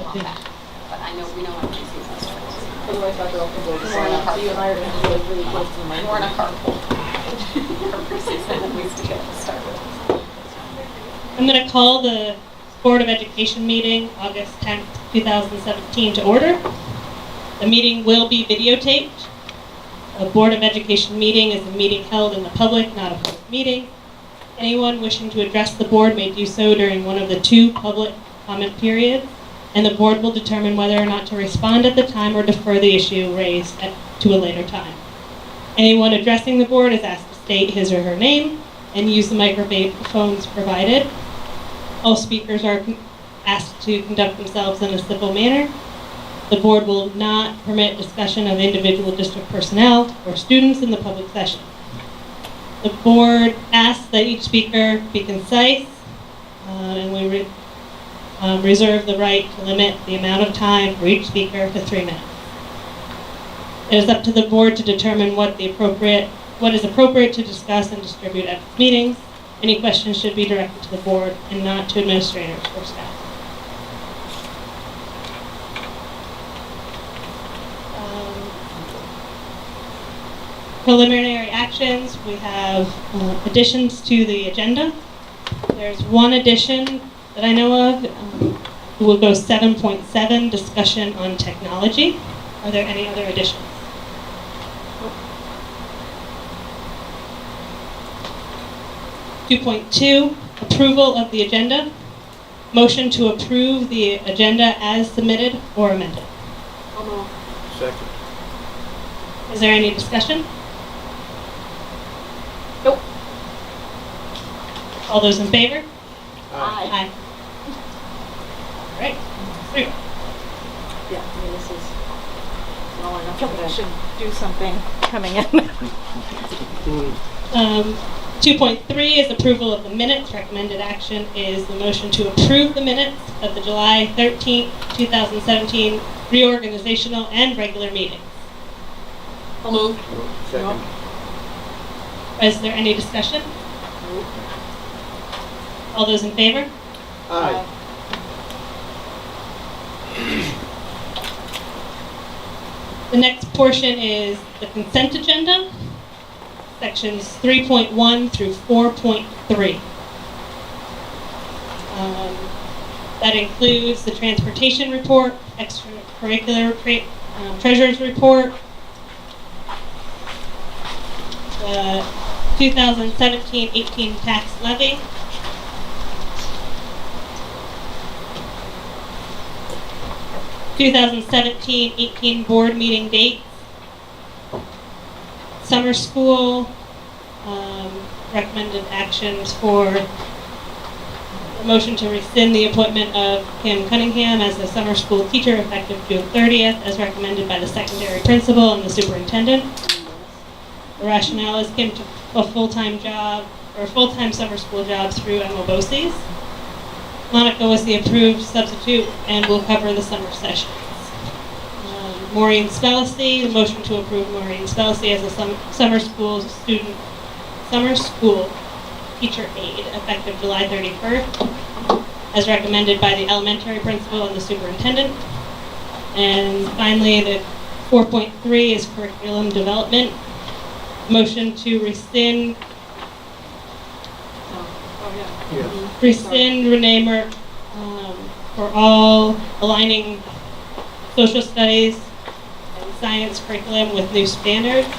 on back. But I know, we know I'm using those first. Otherwise, Dr. Elton will More in a so you and I are going to be like really close to the mic. More in a carpool. For preseason, at least to get started. I'm going to call the Board of Education meeting, August 10th, 2017, to order. The meeting will be videotaped. A Board of Education meeting is a meeting held in the public, not a public meeting. Anyone wishing to address the board may do so during one of the 2 public comment periods, and the board will determine whether or not to respond at the time or defer the issue raised to a later time. Anyone addressing the board is asked to state his or her name and use the microphones provided. All speakers are asked to conduct themselves in a civil manner. The board will not permit discussion of individual district personnel or students in the public session. The board asks that each speaker be concise, and we reserve the right to limit the amount of time for each speaker to 3 minutes. It is up to the board to determine what is appropriate to discuss and distribute at its meetings. Any questions should be directed to the board and not to administrators or staff. Preliminary actions, we have additions to the agenda. There's one addition that I know of. We'll go 7.7, discussion on technology. Are there any other additions? 2.2, approval of the agenda. Motion to approve the agenda as submitted or amended. Second. Is there any discussion? Nope. All those in favor? Aye. Aye. All right. 3. Yeah, I mean, this is small enough. We should do something coming in. 2.3 is approval of the minutes. Recommended action is the motion to approve the minutes of the July 13th, 2017 reorganizational and regular meetings. I'll move. Second. Is there any discussion? All those in favor? Aye. The next portion is the consent agenda, sections 3.1 through 4.3. That includes the transportation report, extracurricular treasurer's report, the 2017-18 tax levy, (2017-18 board meeting dates), summer school, recommended actions for a motion to rescind the appointment of Kim Cunningham as the summer school teacher effective June 30th, as recommended by the secondary principal and the superintendent. The rationale is Kim took a full-time job, or a full-time summer school job through MOBOCES. Monica was the approved substitute and will cover the summer sessions. Maureen Spellacy, the motion to approve Maureen Spellacy as a summer school teacher aide effective July 31st, as recommended by the elementary principal and the superintendent. And finally, the 4.3 is curriculum development. Motion to rescind Yes. rescind Renee Merck for all aligning social studies and science curriculum with new standards,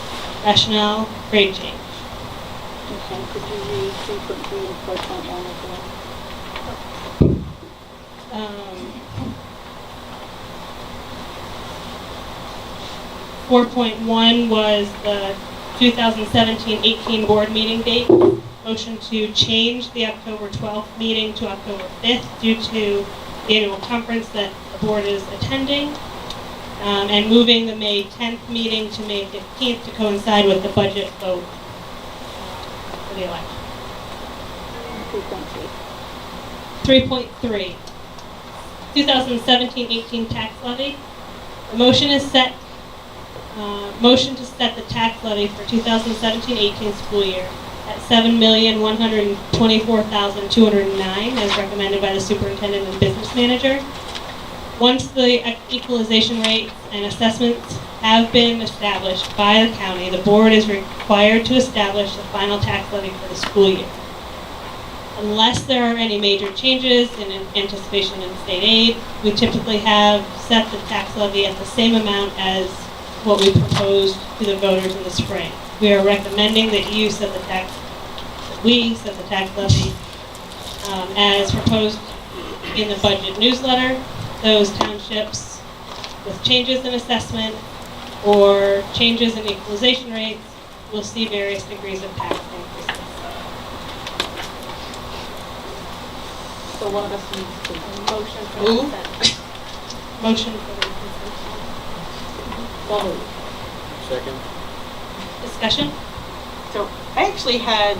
rationale, grade change. Okay, could you read 3.3 and 4.1 as well? 4.1 was the 2017-18 board meeting date. Motion to change the October 12th meeting to October 5th due to the annual conference that the board is attending, and moving the May 10th meeting to May 15th to coincide with the budget vote for the election. 3.3, 2017-18 tax levy. The motion is set. Motion to set the tax levy for 2017-18 school year at $7,124,209, as recommended by the superintendent and business manager. Once the equalization rates and assessments have been established by the county, the board is required to establish the final tax levy for the school year. Unless there are any major changes in anticipation in state aid, we typically have set the tax levy at the same amount as what we proposed to the voters in the spring. We are recommending that we set the tax levy as proposed in the budget newsletter. Those townships with changes in assessment or changes in equalization rates will see various degrees of tax increases. So one of us needs to Motion for Move. consent. Motion for the consent. vote. Second. Discussion? So I actually had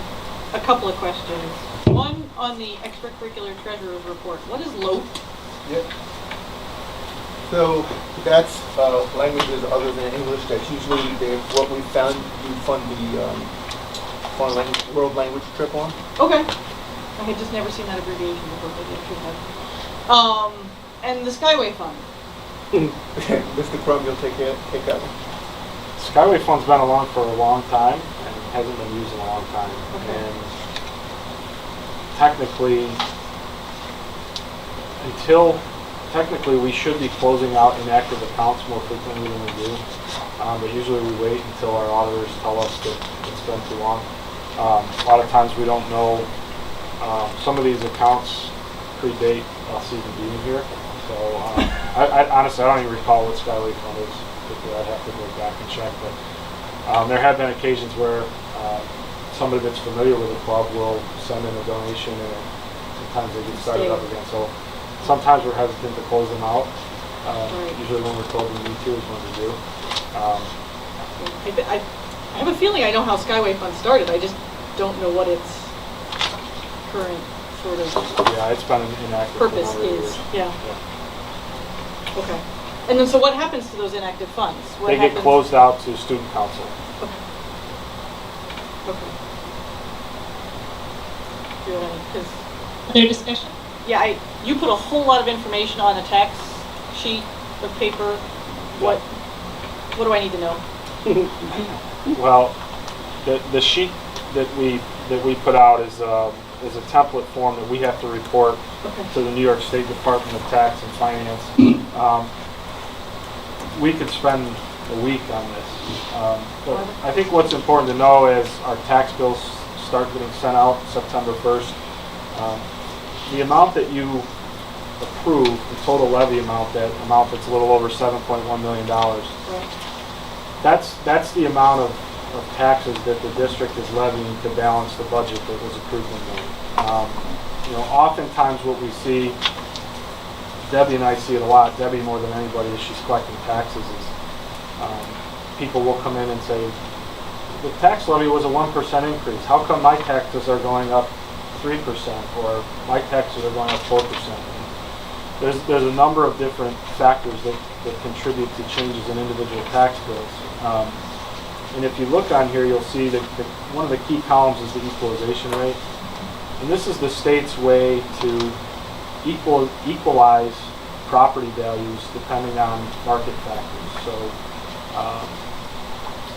a couple of questions. One on the extracurricular treasurer's report. What is LOAT? Yep. So that's languages other than English. That's usually what we found you fund the foreign language, world language trip on. Okay. I had just never seen that abbreviation before, but I should have. And the Skyway Fund. Mr. Crum, you'll take that one. Skyway Fund's been along for a long time and hasn't been used in a long time. Okay. And technically we should be closing out inactive accounts more frequently than we do. But usually we wait until our auditors tell us that it's been too long. A lot of times we don't know. Some of these accounts predate us even being here. So I honestly, I don't even recall what Skyway Fund is. I'd have to go back and check. But there have been occasions where somebody that's familiar with the club will send in a donation, and sometimes they get started up again. So sometimes we're hesitant to close them out. Usually when we're told we need to is when we do. I have a feeling I know how Skyway Fund started. I just don't know what its current sort of Yeah, it's been inactive for a purpose number of is. years. Yeah. Okay. And then, so what happens to those inactive funds? What They get happens? closed out to student council. Okay. Because Other discussion? yeah, you put a whole lot of information on a tax sheet of paper. What do I need to know? Well, the sheet that we put out is a template form that we have to report to the New York State Department of Tax and Finance. We could spend a week on this, but I think what's important to know is our tax bills start getting sent out September 1st. The amount that you approve, the total levy amount, that amount that's a little over $7.1 million, that's the amount of taxes that the district is levying to balance the budget that was approved in May. Oftentimes what we see, Debbie and I see it a lot, Debbie more than anybody, as she's collecting taxes, is people will come in and say, the tax levy was a 1% increase. How come my taxes are going up 3% or my taxes are going up 4%? And there's a number of different factors that contribute to changes in individual tax bills. And if you look on here, you'll see that one of the key columns is the equalization rate. And this is the state's way to equalize property values depending on market factors. So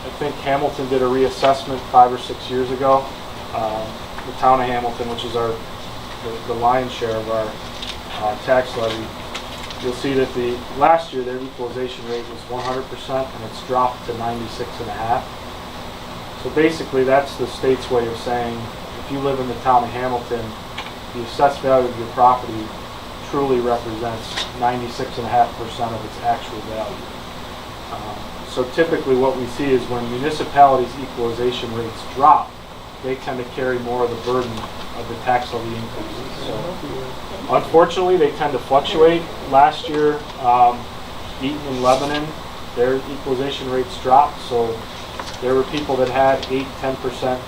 I think Hamilton did a reassessment 5 or 6 years ago. The town of Hamilton, which is the lion's share of our tax levy, you'll see that last year their equalization rate was 100% and it's dropped to 96.5%. So basically that's the state's way of saying if you live in the town of Hamilton, the assessed value of your property truly represents 96.5% of its actual value. So typically what we see is when municipalities' equalization rates drop, they tend to carry more of the burden of the tax levy increases. So unfortunately, they tend to fluctuate. Last year, Eaton and Lebanon, their equalization rates dropped, so there were people that had 8-10%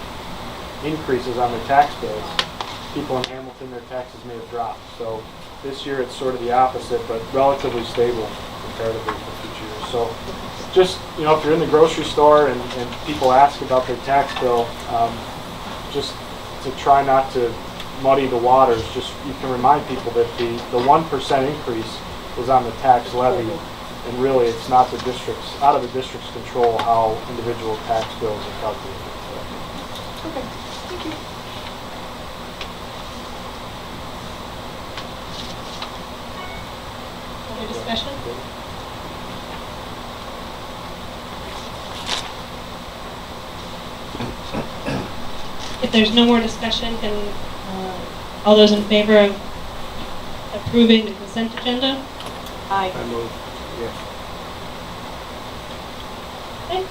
increases on their tax bills. People in Hamilton, their taxes may have dropped. So this year it's sort of the opposite, but relatively stable comparatively to future years. So just, if you're in the grocery store and people ask about their tax bill, just to try not to muddy the waters, just you can remind people that the 1% increase was on the tax levy. And really, it's not the district's, out of the district's control how individual tax bills are calculated. Okay, thank you. Other discussion? If there's no more discussion, can, all those in favor of approving the consent agenda? Aye. I move, yes. Okay.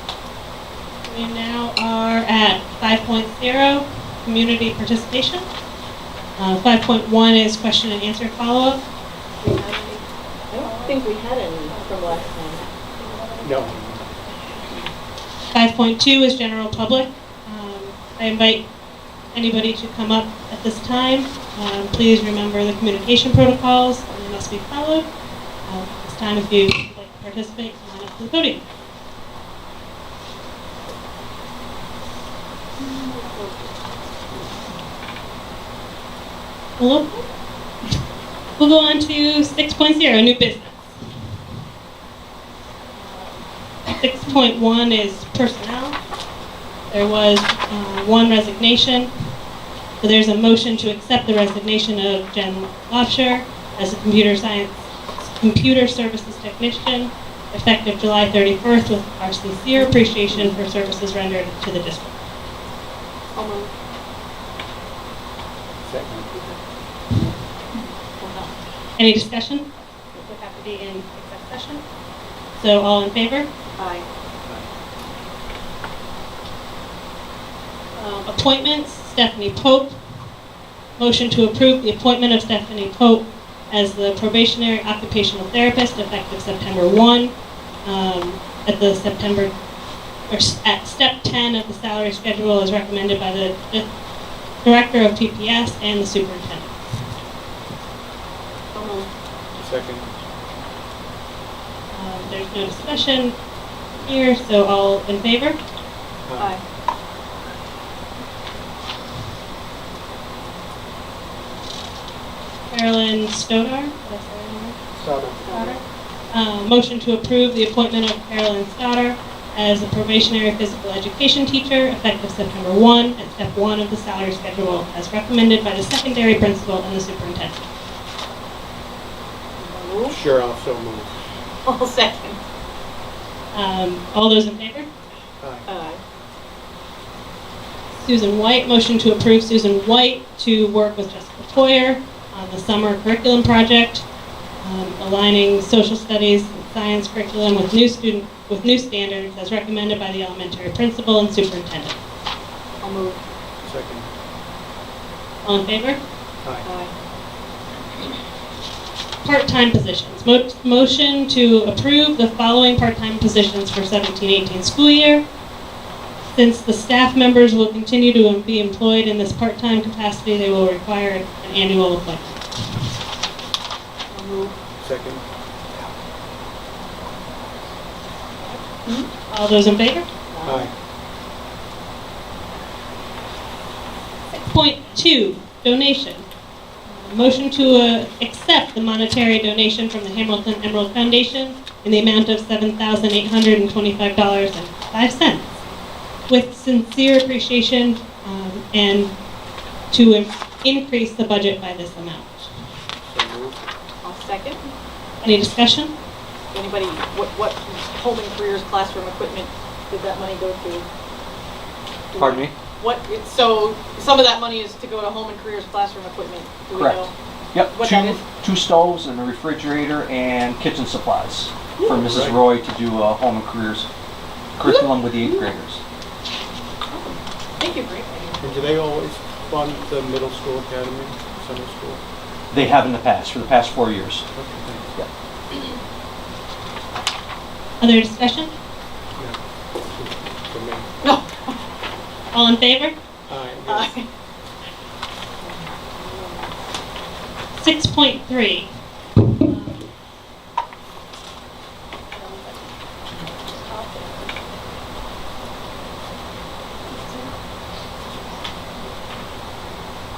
We now are at 5.0, community participation. 5.1 is question and answer follow-up. I don't think we had any from last time. No. 5.2 is general public. I invite anybody to come up at this time. Please remember the communication protocols, and they must be followed. At this time, if you'd like to participate, come on up to the podium. Hello? We'll go on to 6.0, new business. 6.1 is personnel. There was one resignation. So there's a motion to accept the resignation of Jen Lofsher as a computer services technician, effective July 31st, with our sincere appreciation for services rendered to the district. I'll move. Second. Any discussion? It would have to be in exec session. So all in favor? Aye. Appointments, Stephanie Pope. Motion to approve the appointment of Stephanie Pope as the probationary occupational therapist effective September 1. At step 10 of the salary schedule as recommended by the director of TPS and the superintendent. I'll move. Second. There's no discussion here, so all in favor? Aye. Carolyn Stodar. Did I say her name right? Second. Motion to approve the appointment of Carolyn Stoddard as a probationary physical education teacher effective September 1 at step 1 of the salary schedule as recommended by the secondary principal and the superintendent. I'll move. Sure, I'll so move. I'll second. All those in favor? Aye. Aye. Susan White, motion to approve Susan White to work with Jessica Toyer on the summer curriculum project, aligning social studies and science curriculum with new standards as recommended by the elementary principal and superintendent. I'll move. Second. All in favor? Aye. Aye. Part-time positions. Motion to approve the following part-time positions for 17-18 school year. Since the staff members will continue to be employed in this part-time capacity, they will require an annual appointment. I'll move. Second. All those in favor? Aye. 6.2, donation. Motion to accept the monetary donation from the Hamilton Emerald Foundation in the amount of $7,825.05, with sincere appreciation and to increase the budget by this amount. So moved. I'll second. Any discussion? Anybody, what home and careers classroom equipment did that money go to? Pardon me? So some of that money is to go to home and careers classroom equipment. Do we Correct. know? Yep, What that is? two stoves and a refrigerator and kitchen supplies for Mrs. Right. Roy to do a home and careers curriculum with the 8th graders. Thank you, great. And do they always fund the middle school academy, summer school? They have in the past, for the past 4 years. Okay, thanks. Yep. Other discussion? Yeah. For me. No. All in favor? Aye. Aye. 6.3.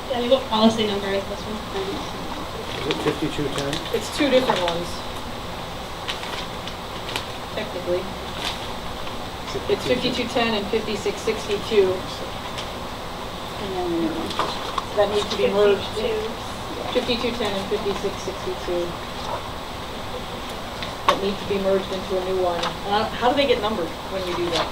Debbie, what policy number is this one? Is it 5210? It's two different ones. technically. It's 5210 and 5662 And then the new one. that need to be merged. 5210 and 5662 that need to be merged into a new one. How do they get numbered when you do that?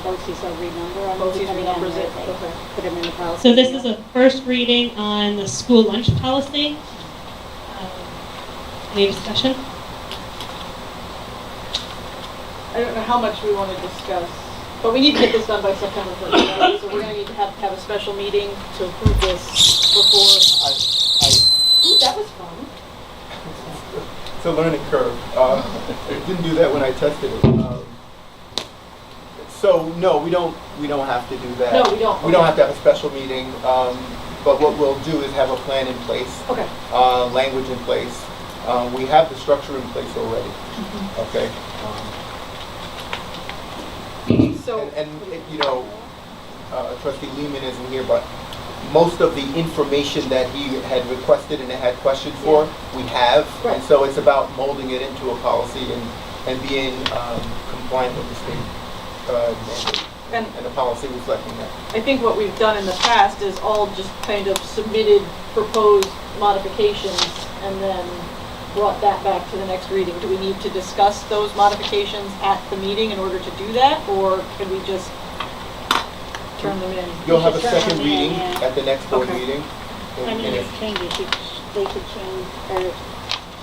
BOCES will renumber them. BOCES depending on renumbers where it, they okay. Put them in the policy. So this is a first reading on the school lunch policy. Any discussion? I don't know how much we want to discuss, but we need to get this done by September 1st, right? So we're going to need to have a special meeting to approve this before. Ooh, that was fun. It's a learning curve. I didn't do that when I tested it. So no, we don't have to do that. No, we don't. We don't have to have a special meeting. But what we'll do is have a plan in place, Okay. language in place. We have the structure in place already. Okay. So, And you know, Trustee Lehman isn't here, but most of the information that he had requested and had questions for, we have. Right. And so it's about molding it into a policy and being compliant with the state mandate and the policy reflecting that. I think what we've done in the past is all just kind of submitted proposed modifications and then brought that back to the next reading. Do we need to discuss those modifications at the meeting in order to do that, or can we just turn them in? You'll have a should turn second them in, reading yeah. at the next board Okay. meeting. Any of these changes, they could change, or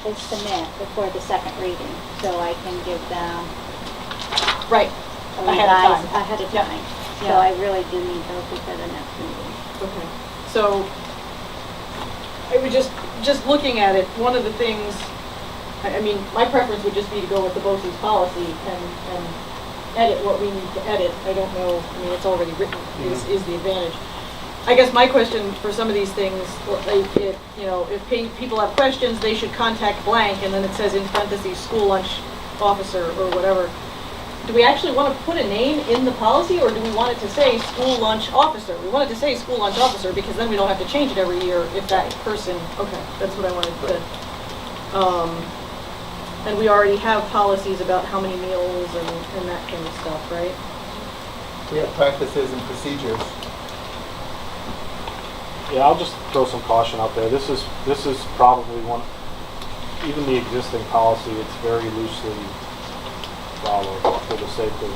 they submit before the second reading, so I can give them Right, a Ahead of revised time. ahead of Yeah. time. So Yeah. I really do need those before the next meeting. okay. So, I would just looking at it, one of the things, I mean, my preference would just be to go with the BOCES policy and edit what we need to edit. I don't know, I mean, it's already written, is the advantage. I guess my question for some of these things, like, if people have questions, they should contact blank, and then it says in parentheses, school lunch officer or whatever. Do we actually want to put a name in the policy, or do we want it to say school lunch officer? We want it to say school lunch officer, because then we don't have to change it every year if that person, okay, that's what I wanted to, and we already have policies about how many meals and that kind of stuff, right? We have practices and procedures. Yeah, I'll just throw some caution out there. This is probably one, even the existing policy, it's very loosely followed for the sake of,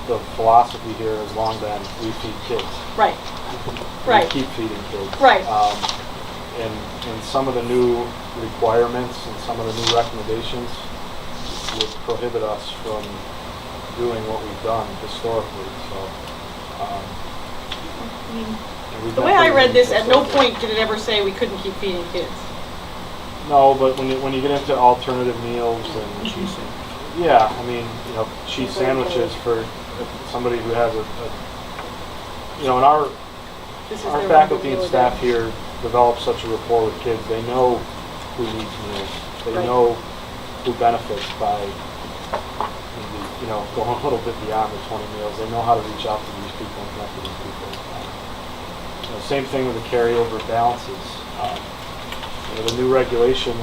the philosophy here has long been we feed kids. Right, We right, keep feeding kids. right. And some of the new requirements and some of the new recommendations would prohibit us from doing what we've done historically, so. The way I read this, at no point did it ever say we couldn't keep feeding kids. No, but when you get into alternative meals and yeah, I mean, cheese sandwiches for somebody who has and our This is our their faculty meal and a staff day. here develop such a rapport with kids. They know who needs meals. They Right. know who benefits by maybe, going a little bit beyond the 20 meals. They know how to reach out to these people and connect with these people. Same thing with the carryover balances. The new regulation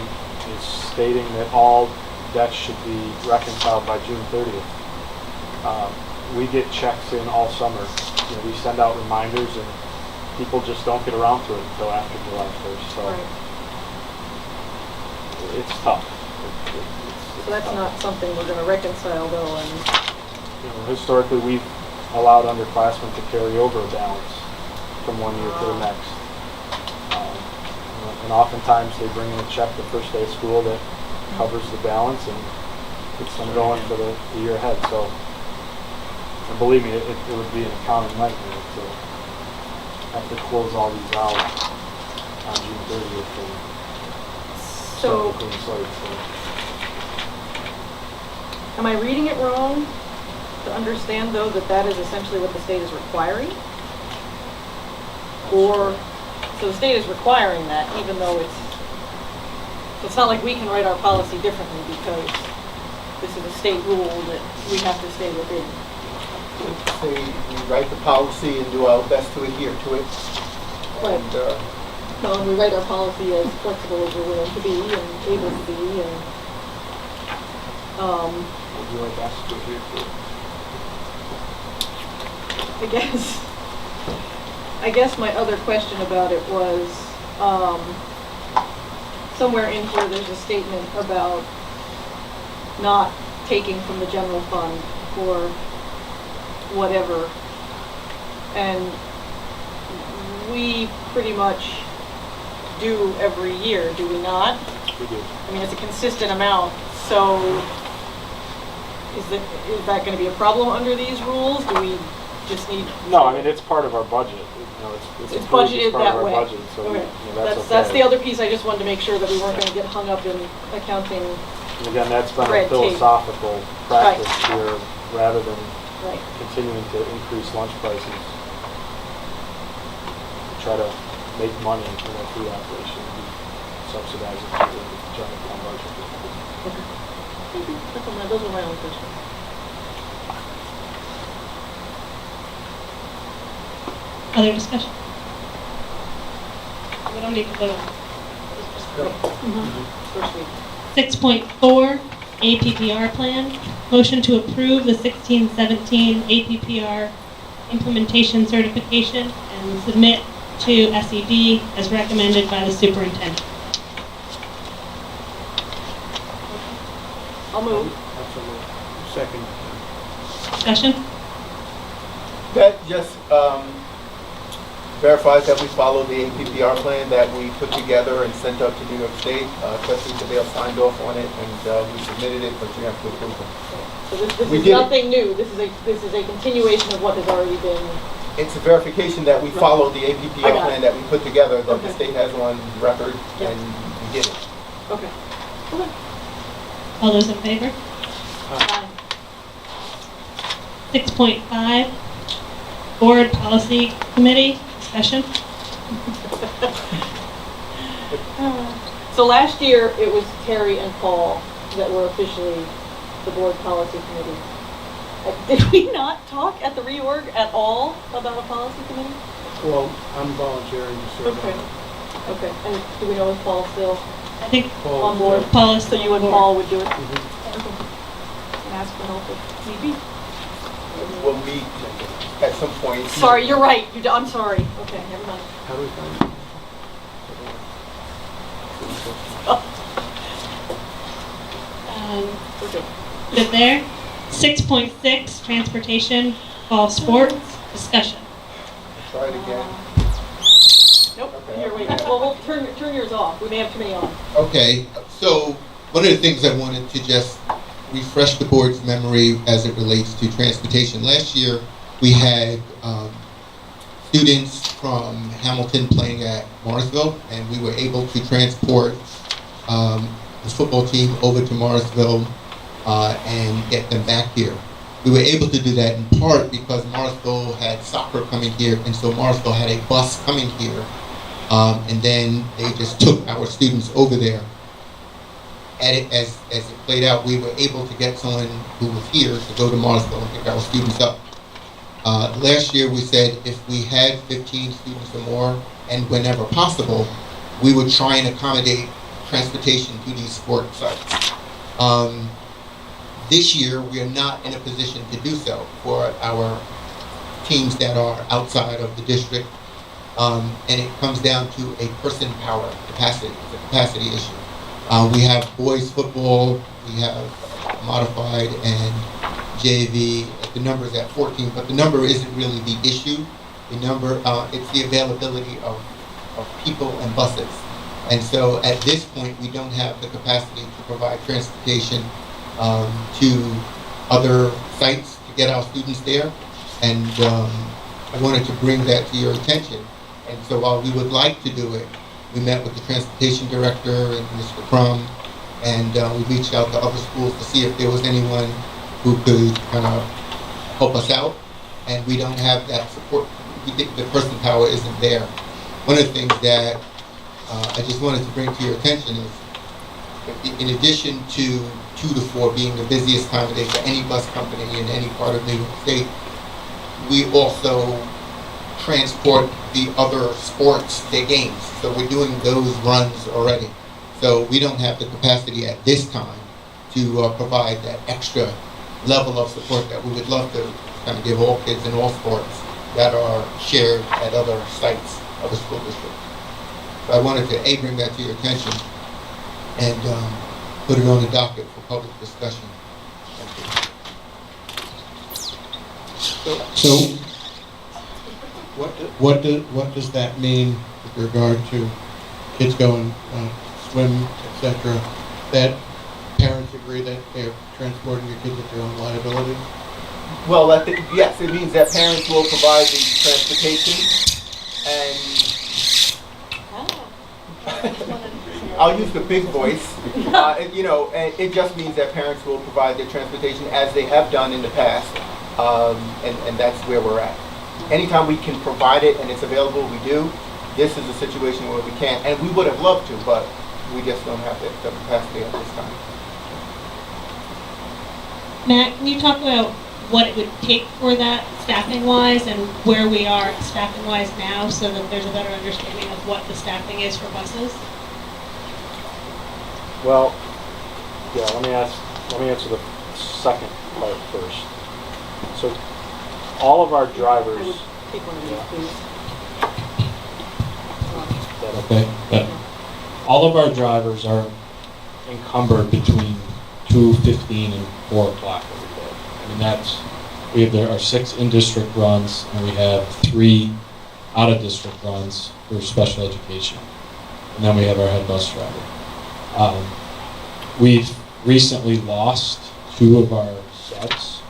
is stating that all debts should be reconciled by June 30th. We get checks in all summer. We send out reminders and people just don't get around to it until after July 1st. So Right. it's tough. So that's not something we're gonna reconcile though, and, Historically, we've allowed underclassmen to carry over a balance from one year to the next. And oftentimes they bring in a check the first day of school that covers the balance and gets them going for the year ahead. So, and believe me, it would be an accounting nightmare to have to close all these out on June 30th and start so, a clean slate. am I reading it wrong to understand though that that is essentially what the state is requiring? Or, so the state is requiring that even though so it's not like we can write our policy differently because this is a state rule that we have to stay within. Say we write the policy and do our best to adhere to it. Right. And, No, we write our policy as flexible as we're willing to be and able to be, and Would you like us to do it? I guess my other question about it was, somewhere in here, there's a statement about not taking from the general fund for whatever. And we pretty much do every year, do we not? We do. I mean, it's a consistent amount, so is that gonna be a problem under these rules? Do we just need? No, I mean, it's part of our budget. You know, it's approved as budgeted part that of our way. budget, so Okay. you know, that's okay. That's the other piece, I just wanted to make sure that we weren't gonna get hung up in accounting. And again, that's been a Red tape. philosophical practice here, rather than Right. continuing to increase lunch prices. Try to make money from our food operation and subsidize it through the general fund budget. Okay. Thank you. Those were my only questions. Other discussion? We don't need to vote. First week. 6.4, APPR plan. Motion to approve the 16-17 APPR implementation certification and submit to SED as recommended by the superintendent. I'll move. Absolutely. Second. Discussion? That just verifies that we follow the APPR plan that we put together and sent up to New York State. Trustee Cabell signed off on it, and we submitted it, but you have to approve it. So this We is did it. nothing new. This is a continuation of what has already been. It's a verification that we followed the I APPR got plan it. that we put together, that the Okay. state has on record, Yeah. and we did it. Okay. Okay. All those in favor? Fine. 6.5, Board Policy Committee, discussion. So last year, it was Terry and Paul that were officially the board policy committee. Did we not talk at the reorg at all about a policy committee? Well, I'm volunteering to serve on Okay. it. Okay, and do we know if Paul's still I think Paul, on board? Paul is So still you on and board. Paul would do it? Mhm. Okay. And ask for help if need be. We'll meet at some point. Sorry, you're right. I'm sorry. Okay, never mind. How do we find it? We're good. Good there. 6.6, Transportation, Fall Sports, discussion. Try it again. Nope, Okay. here, wait. Well, we'll turn yours off. We may have too many on. Okay, so one of the things I wanted to just refresh the board's memory as it relates to transportation. Last year, we had students from Hamilton playing at Morrisville, and we were able to transport the football team over to Morrisville and get them back here. We were able to do that in part because Morrisville had soccer coming here, and so Morrisville had a bus coming here, and then they just took our students over there. As it played out, we were able to get someone who was here to go to Morrisville and pick our students up. Last year, we said if we had 15 students or more, and whenever possible, we would try and accommodate transportation to these sport sites. This year, we are not in a position to do so for our teams that are outside of the district, and it comes down to a person power capacity. It's a capacity issue. We have boys football, we have modified and JV. The number is at 14, but the number isn't really the issue. The number, it's the availability of people and buses. And so at this point, we don't have the capacity to provide transportation to other sites to get our students there. And I wanted to bring that to your attention. And so while we would like to do it, we met with the transportation director and Mr. Crum, and we reached out to other schools to see if there was anyone who could kind of help us out. And we don't have that support. We think the person power isn't there. One of the things that I just wanted to bring to your attention is, in addition to 2 to 4 being the busiest time of day for any bus company in any part of New York State, we also transport the other sports, their games. So we're doing those runs already. So we don't have the capacity at this time to provide that extra level of support that we would love to kind of give all kids in all sports that are shared at other sites of the school district. So I wanted to bring that to your attention and put it on the docket for public discussion. So, what does that mean with regard to kids going swim, etc.? That parents agree that they're transporting your kids at their own liability? Well, yes, it means that parents will provide the transportation, and I'll use the big voice. And it just means that parents will provide their transportation as they have done in the past, and that's where we're at. Anytime we can provide it and it's available, we do. This is a situation where we can't, and we would have loved to, but we just don't have the capacity at this time. Matt, can you talk about what it would take for that staffing-wise and where we are staffing-wise now so that there's a better understanding of what the staffing is for buses? Well, yeah, let me answer the second part first. So all of our I drivers, would take one of these, that Okay. All of our drivers are encumbered between 2:15 and 4 o'clock every day. I mean, there are 6 in-district runs, and we have 3 out-of-district runs for special education. And then we have our head bus driver. We've recently lost 2 of our subs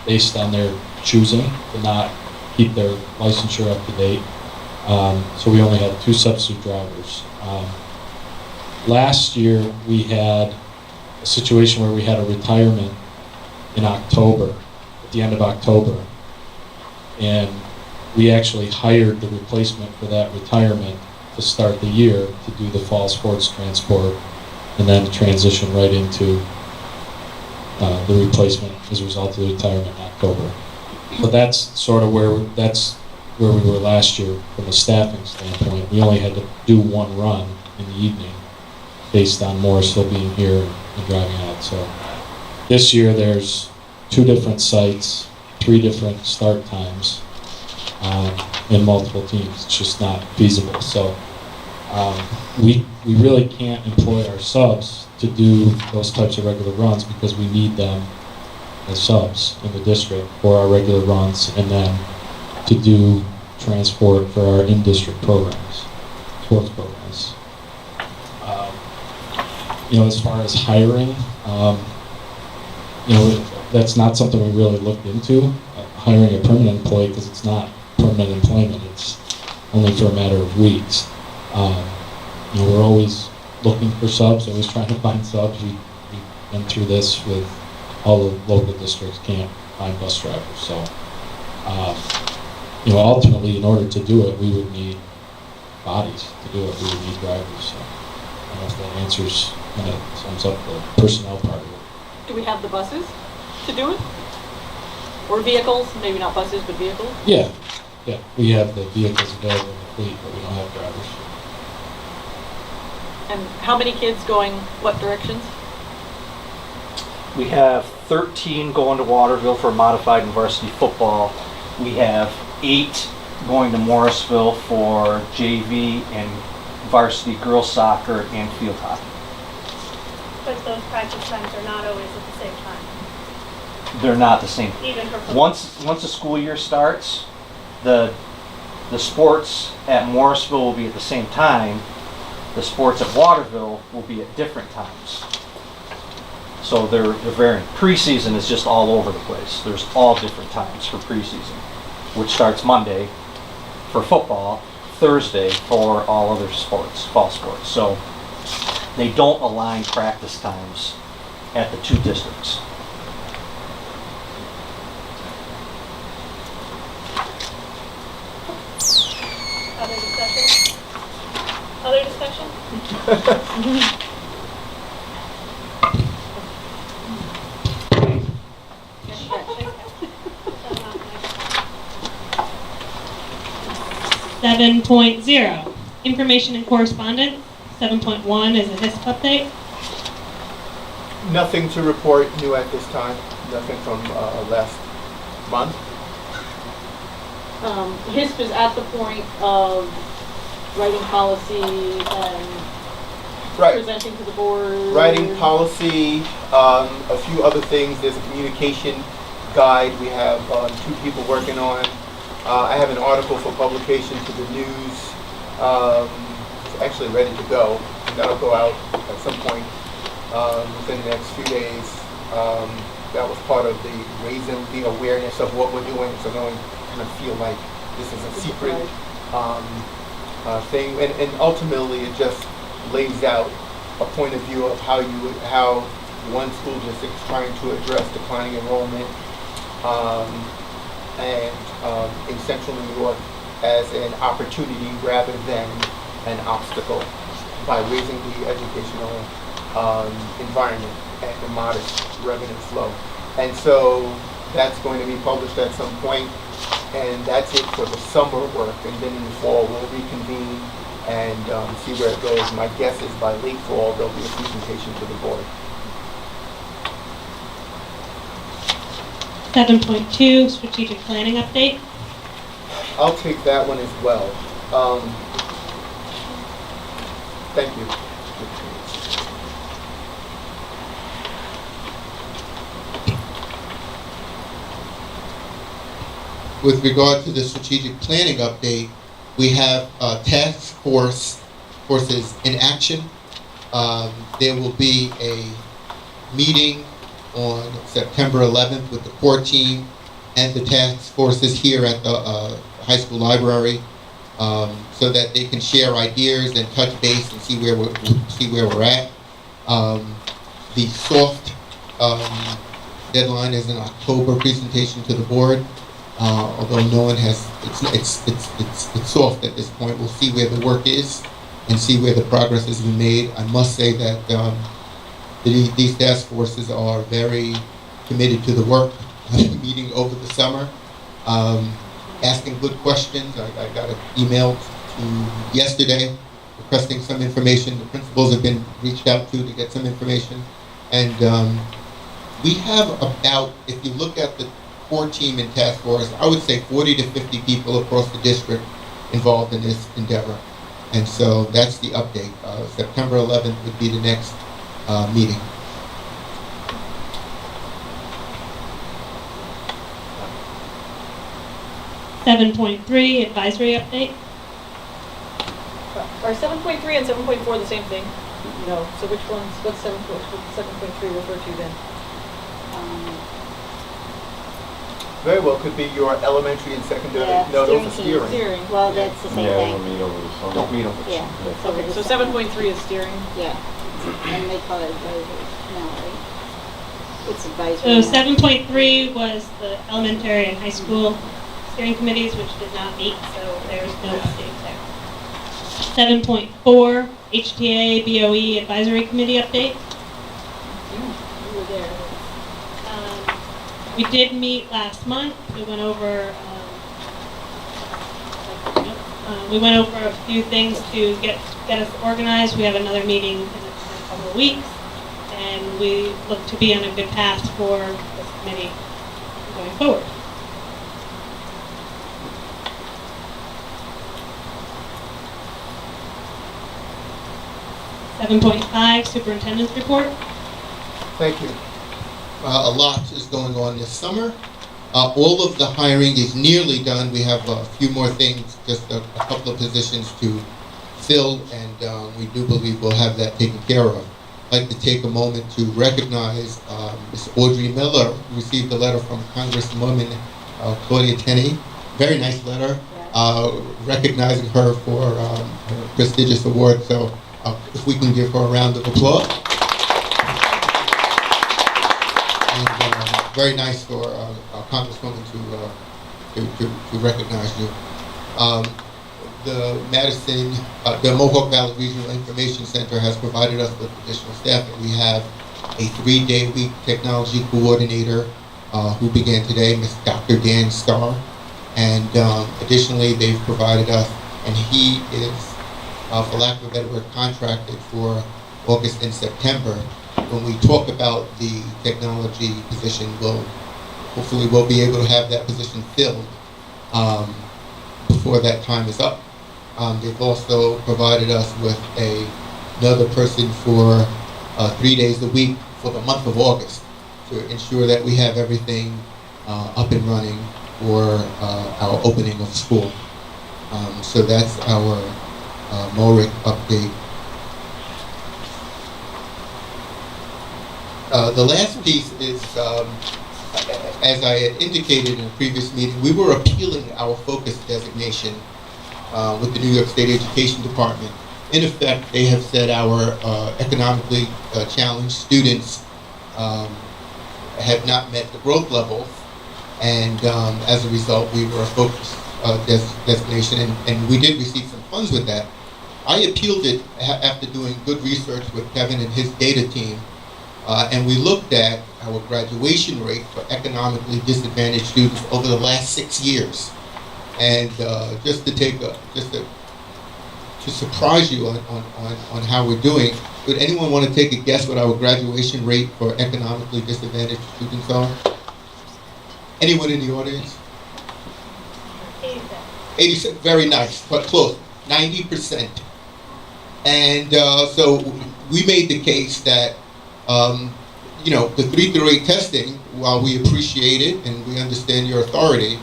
based on their choosing to not keep their licensure up to date. So we only had 2 substitute drivers. Last year, we had a situation where we had a retirement in October, at the end of October. And we actually hired the replacement for that retirement to start the year to do the fall sports transport and then transition right into the replacement as a result of the retirement in October. So that's sort of where we were last year from a staffing standpoint. We only had to do 1 run in the evening based on Morrisville being here and driving out. So this year there's 2 different sites, 3 different start times, and multiple teams. It's just not feasible. So we really can't employ our subs to do those types of regular runs because we need them as subs in the district for our regular runs and then to do transport for our in-district programs, sports programs. As far as hiring, that's not something we really looked into, hiring a permanent employee, because it's not permanent employment. It's only for a matter of weeks. We're always looking for subs, always trying to find subs. We've been through this with all the local districts can't find bus drivers. So, ultimately, in order to do it, we would need bodies to do it. We would need drivers. So, I don't know if that answers, kind of sums up the personnel part of it. Do we have the buses to do it? Or vehicles, maybe not buses, but vehicles? Yeah, we have the vehicles available in the fleet, but we don't have drivers. And how many kids going what directions? We have 13 going to Waterville for modified and varsity football. We have 8 going to Morrisville for JV and varsity girls soccer and field hockey. But those practice times are not always at the same time, They're not the same. even for football. Once the school year starts, the sports at Morrisville will be at the same time. The sports at Waterville will be at different times. So they're varying. Preseason is just all over the place. There's all different times for preseason, which starts Monday for football, Thursday for all other sports, fall sports. So they don't align practice times at the 2 districts. Other discussion? Other discussion? Seven 7.0, information and correspondence. 7.1 is a HISP update. Nothing to report new at this time. Nothing from last month. HISP is at the point of writing policy and Right. presenting to the board. Writing policy, a few other things. There's a communication guide we have 2 people working on. I have an article for publication to the news. It's actually ready to go. That'll go out at some point within the next few days. That was part of the raising the awareness of what we're doing, so no one kind of feel like this is a secret thing. And ultimately, it just lays out a point of view of how one school district is trying to address declining enrollment in Central New York as an opportunity rather than an obstacle by raising the educational environment and the modest revenue flow. And so that's going to be published at some point, and that's it for the summer work. And then in the fall, we'll reconvene and see where it goes. My guess is by late fall, there'll be a presentation to the board. 7.2, strategic planning update. I'll take that one as well. Thank you. With regard to the strategic planning update, we have task forces in action. There will be a meeting on September 11th with the core team and the task forces here at the high school library, so that they can share ideas and touch base and see where we're at. The soft deadline is an October presentation to the board. Although no one has, it's soft at this point. We'll see where the work is and see where the progress has been made. I must say that these task forces are very committed to the work, meeting over the summer, asking good questions. I got an email yesterday requesting some information. The principals have been reached out to get some information. And we have about, if you look at the core team and task force, I would say 40 to 50 people across the district involved in this endeavor. And so that's the update. September 11th would be the next meeting. .3 advisory update. Are 7.3 and 7.4 the same thing? No, so what's 7.3 refer to then? Very well, could be your elementary and secondary. Yeah, No, those are steering steering. team. Well, that's the same thing. Don't meet over. Yeah. that's over Okay, the so summer. 7.3 is steering. Yeah, and they call it advisory now, right? It's advisory So now. 7.3 was the elementary and high school steering committees, which did not meet, so there's no update there. 7.4 HTA BOE advisory committee update. You were there. We did meet last month. We went over a few things to get us organized. We have another meeting in a couple of weeks, and we look to be on a good path for this committee going forward. .5 superintendent's report. Thank you. A lot is going on this summer. All of the hiring is nearly done. We have a few more things, just a couple of positions to fill, and we do believe we'll have that taken care of. I'd like to take a moment to recognize Ms. Audrey Miller, who received a letter from Congresswoman Claudia Tenney. Very nice letter, recognizing her for her prestigious award. So if we can give her a round of applause. And very nice for our Congresswoman to recognize you. The Mohawk Valley Regional Information Center has provided us with additional staff, and we have a 3-day-week technology coordinator who began today, Dr. Dan Starr. And additionally, they've provided us, and he is, for lack of a better word, contracted for August and September when we talk about the technology position, hopefully we'll be able to have that position filled before that time is up. They've also provided us with another person for 3 days a week for the month of August to ensure that we have everything up and running for our opening of school. So that's our MORIC update. The last piece is, as I had indicated in a previous meeting, we were appealing our focus designation with the New York State Education Department. In effect, they have said our economically challenged students have not met the growth levels, and as a result, we were a focus designation, and we did receive some funds with that. I appealed it after doing good research with Kevin and his data team, and we looked at our graduation rate for economically disadvantaged students over the last 6 years. And just to surprise you on how we're doing, would anyone want to take a guess what our graduation rate for economically disadvantaged students are? Anyone in the audience? 87. Very nice, but close. 90%. And so we made the case that the 3 through 8 testing, while we appreciate it and we understand your authority,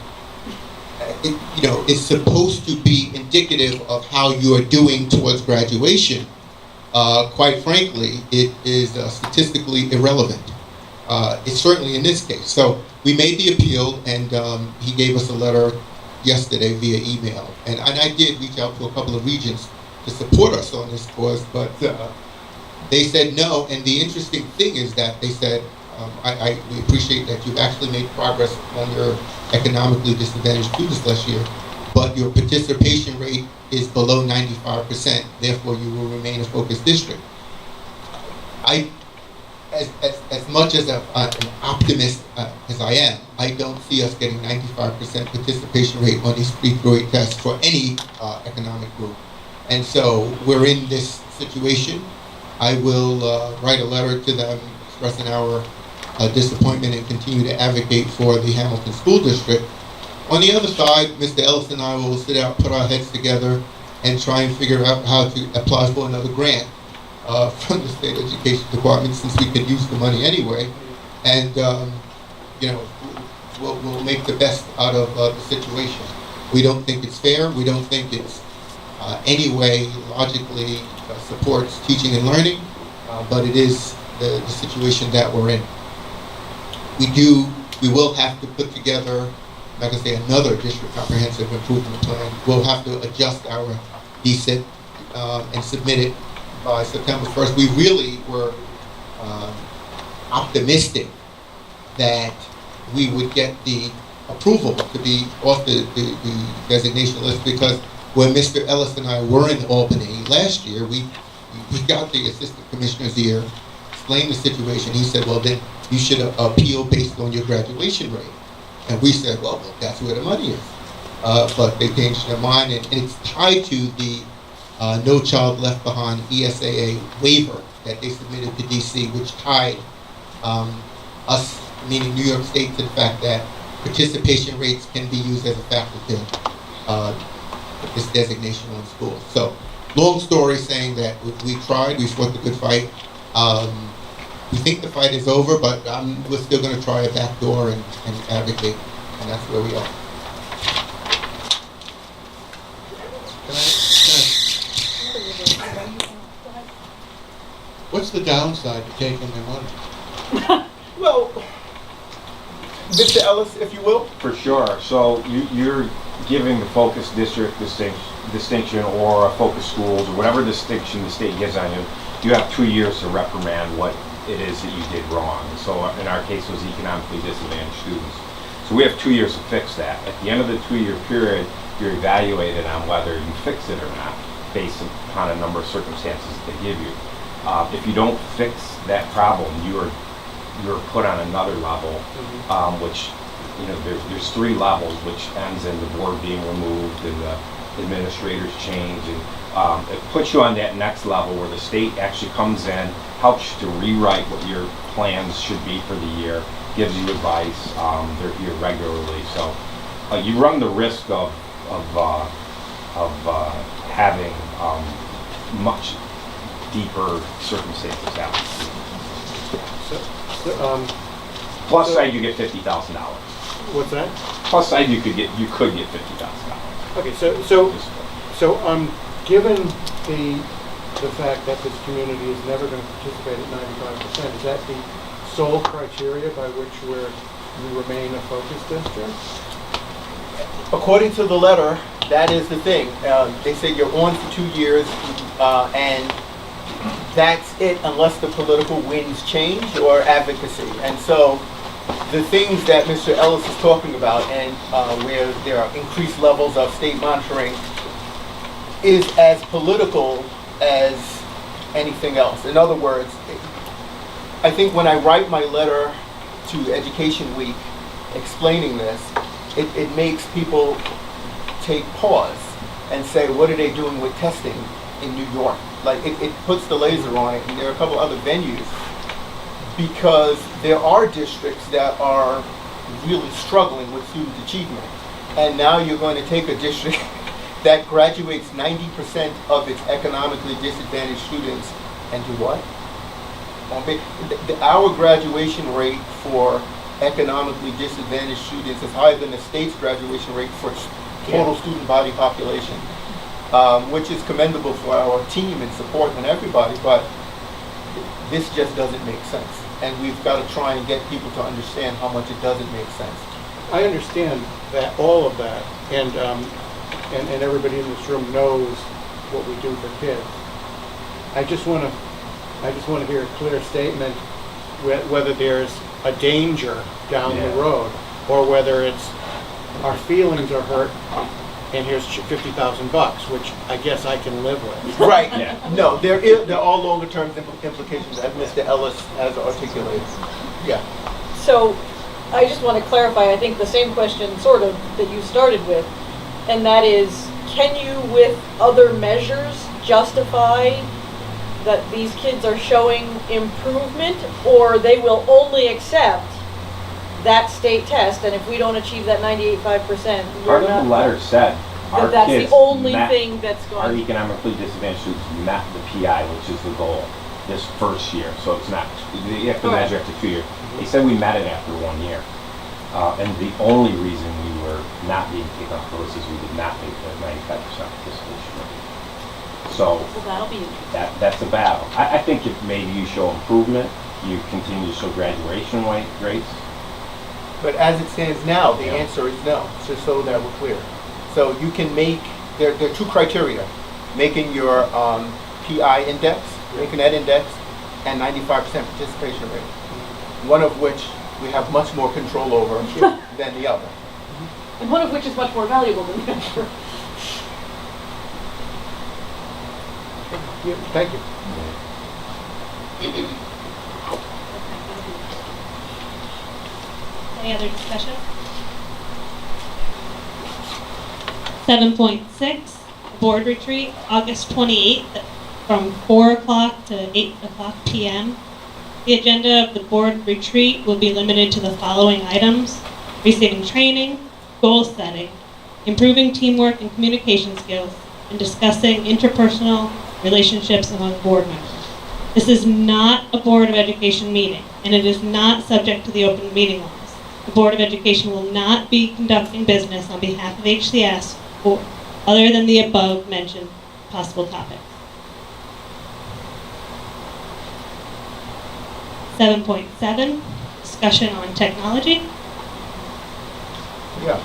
it's supposed to be indicative of how you are doing towards graduation. Quite frankly, it is statistically irrelevant. It's certainly in this case. So we made the appeal, and he gave us a letter yesterday via email. And I did reach out to a couple of regents to support us on this cause, but they said no. And the interesting thing is that they said, we appreciate that you've actually made progress on your economically disadvantaged students last year, but your participation rate is below 95%, therefore you will remain a focus district. As much as an optimist as I am, I don't see us getting 95% participation rate on these 3 through 8 tests for any economic group. And so we're in this situation. I will write a letter to them expressing our disappointment and continue to advocate for the Hamilton School District. On the other side, Mr. Ellis and I will sit out, put our heads together, and try and figure out how to apply for another grant from the State Education Department, since we could use the money anyway. And we'll make the best out of the situation. We don't think it's fair. We don't think it's any way logically supports teaching and learning, but it is the situation that we're in. We will have to put together, like I say, another district comprehensive improvement plan. We'll have to adjust our DSIP and submit it by September 1st. We really were optimistic that we would get the approval to be off the designation list, because when Mr. Ellis and I were in Albany last year, we got the assistant commissioner's ear, explained the situation. He said, well, then you should appeal based on your graduation rate. And we said, well, that's where the money is. But they changed their mind, and it's tied to the No Child Left Behind ESAA waiver that they submitted to DC, which tied us, meaning New York State, to the fact that participation rates can be used as a factor to put this designation on schools. So, long story saying that we tried, we fought the good fight. We think the fight is over, but we're still going to try a back door and advocate, and that's where we are. What's the downside to taking their money? Well, Mr. Ellis, if you will. For sure. So you're giving the focus district distinction or a focus schools or whatever distinction the state gives on you. You have 2 years to reprimand what it is that you did wrong. So in our case, it was economically disadvantaged students. So we have 2 years to fix that. At the end of the 2-year period, you're evaluated on whether you fix it or not, based upon a number of circumstances that they give you. If you don't fix that problem, you're put on another level, which, there's 3 levels, which ends in the board being removed and the administrators change, and it puts you on that next level where the state actually comes in, helps you to rewrite what your plans should be for the year, gives you advice. They're here regularly, so you run the risk of having much deeper circumstances happen. Plus side, you get $50,000. What's that? Plus side, you could get $50,000. Okay, given the fact that this community is never going to participate at 95%, is that the sole criteria by which we remain a focus district? According to the letter, that is the thing. They say you're on for 2 years, and that's it unless the political winds change or advocacy. And so the things that Mr. Ellis is talking about, and where there are increased levels of state monitoring, is as political as anything else. In other words, I think when I write my letter to Education Week explaining this, it makes people take pause and say, what are they doing with testing in New York? Like, it puts the laser on it, and there are a couple other venues, because there are districts that are really struggling with student achievement. And now you're going to take a district that graduates 90% of its economically disadvantaged students and do what? Our graduation rate for economically disadvantaged students is higher than the state's graduation rate for total student body population, which is commendable for our team and support and everybody, but this just doesn't make sense. And we've got to try and get people to understand how much it doesn't make sense. I understand that, all of that, and everybody in this room knows what we do for kids. I just want to hear a clear statement whether there's a danger down the road, or whether it's our feelings are hurt and here's $50,000, which I guess I can live with. Right. No, there are longer term implications, as Mr. Ellis has articulated. Yeah. So I just want to clarify, I think the same question sort of that you started with, and that is, can you with other measures justify that these kids are showing improvement, or they will only accept that state test, and if we don't achieve that 98.5%, Part of the letter said our that's kids the only met, thing that's our going. economically disadvantaged students met the PI, which is the goal, this first year. So it's not, you have to measure after 2 years. They said we met it after 1 year. And the only reason we were not being taken off the list is we did not make the 95% participation rate. So That'll be that's a battle. I think if maybe you show improvement, you continue to show graduation rates. But as it stands now, the answer is no, just so that we're clear. So you can make, there are two criteria: making your PI index, making that index, and 95% participation rate. One of which we have much more control over than the other. And one of which is much more valuable than the other. Yeah, thank you. Any other discussion? 7.6, board retreat, August 28th from 4 o'clock to 8 o'clock p.m. The agenda of the board retreat will be limited to the following items: receiving training, goal setting, improving teamwork and communication skills, and discussing interpersonal relationships among board members. This is not a Board of Education meeting, and it is not subject to the open meeting laws. The Board of Education will not be conducting business on behalf of HCS or other than the above mentioned possible topics. 7.7, discussion on technology. Yeah.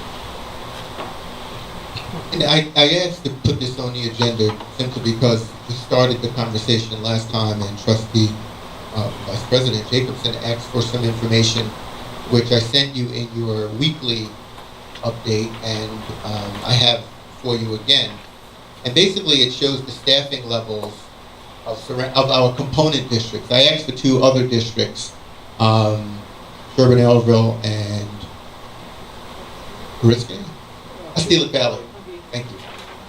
And I asked to put this on the agenda simply because we started the conversation last time, and Trustee Vice President Jacobson asked for some information, which I sent you in your weekly update, and I have for you again. And basically it shows the staffing levels of our component districts. I asked for two other districts, Sherburne-Ellisville and Riskin? Steelers Valley. Thank you.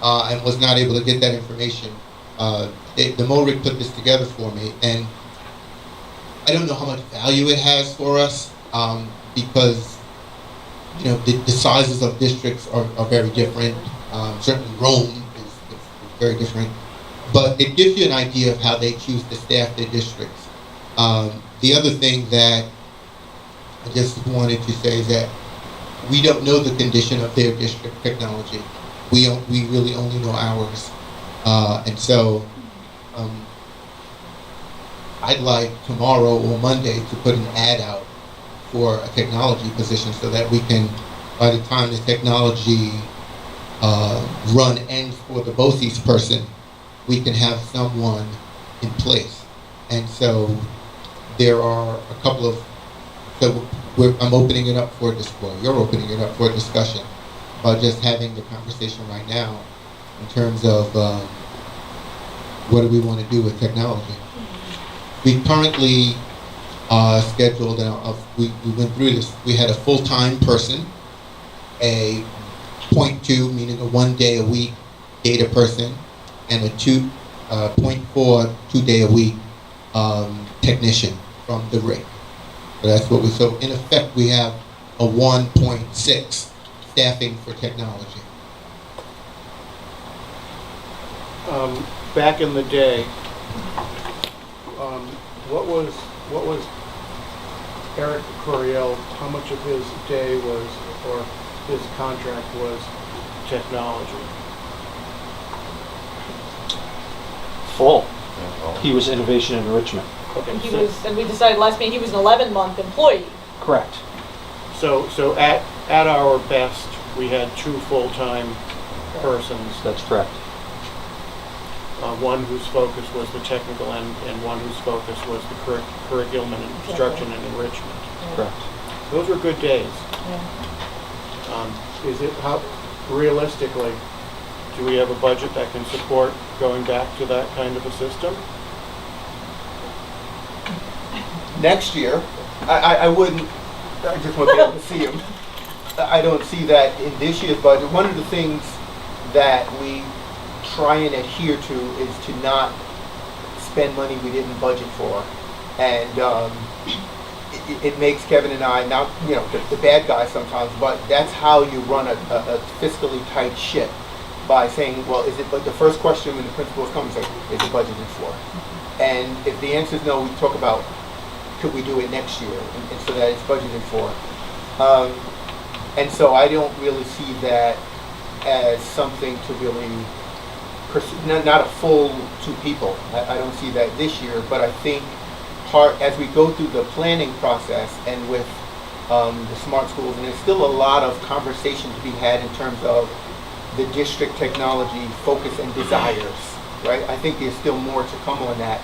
and was not able to get that information. The MORIC put this together for me, and I don't know how much value it has for us, because the sizes of districts are very different. Certainly Rome is very different, but it gives you an idea of how they choose to staff their districts. The other thing that I just wanted to say is that we don't know the condition of their district technology. We really only know ours, and so I'd like tomorrow or Monday to put an ad out for a technology position so that we can, by the time the technology run ends for the BOCES person, we can have someone in place. And so there are a couple of, I'm opening it up for you're opening it up for discussion about just having the conversation right now in terms of what do we want to do with technology. We currently scheduled, we went through this, we had a full-time person, a 0.2, meaning a 1 day a week data person, and a 0.4, 2 day a week technician from the RIC. So that's what so in effect we have a 1.6 staffing for technology. Back in the day, what was Eric Coriel, how much of his day was, or his contract was technology? Full. He was innovation and enrichment. Okay, And we decided last meeting, he was an 11-month employee. Correct. So at our best, we had 2 full-time persons. That's correct. One whose focus was the technical end, and one whose focus was the curriculum and instruction and enrichment. Correct. Those were good days. Yeah. Is it, how, realistically, do we have a budget that can support going back to that kind of a system? Next year, I wouldn't, I just want to be able to see them. I don't see that in this year's budget. One of the things that we try and adhere to is to not spend money we didn't budget for. And it makes Kevin and I, not the bad guys sometimes, but that's how you run a fiscally tight ship, by saying, well, is it, but the first question when the principals come and say, is it budgeted for? And if the answer is no, we talk about, could we do it next year, and so that it's budgeted for. And so I don't really see that as something to really pursue, not a full 2 people. I don't see that this year, but I think as we go through the planning process and with the smart schools, and there's still a lot of conversation to be had in terms of the district technology focus and desires, right? I think there's still more to come on that.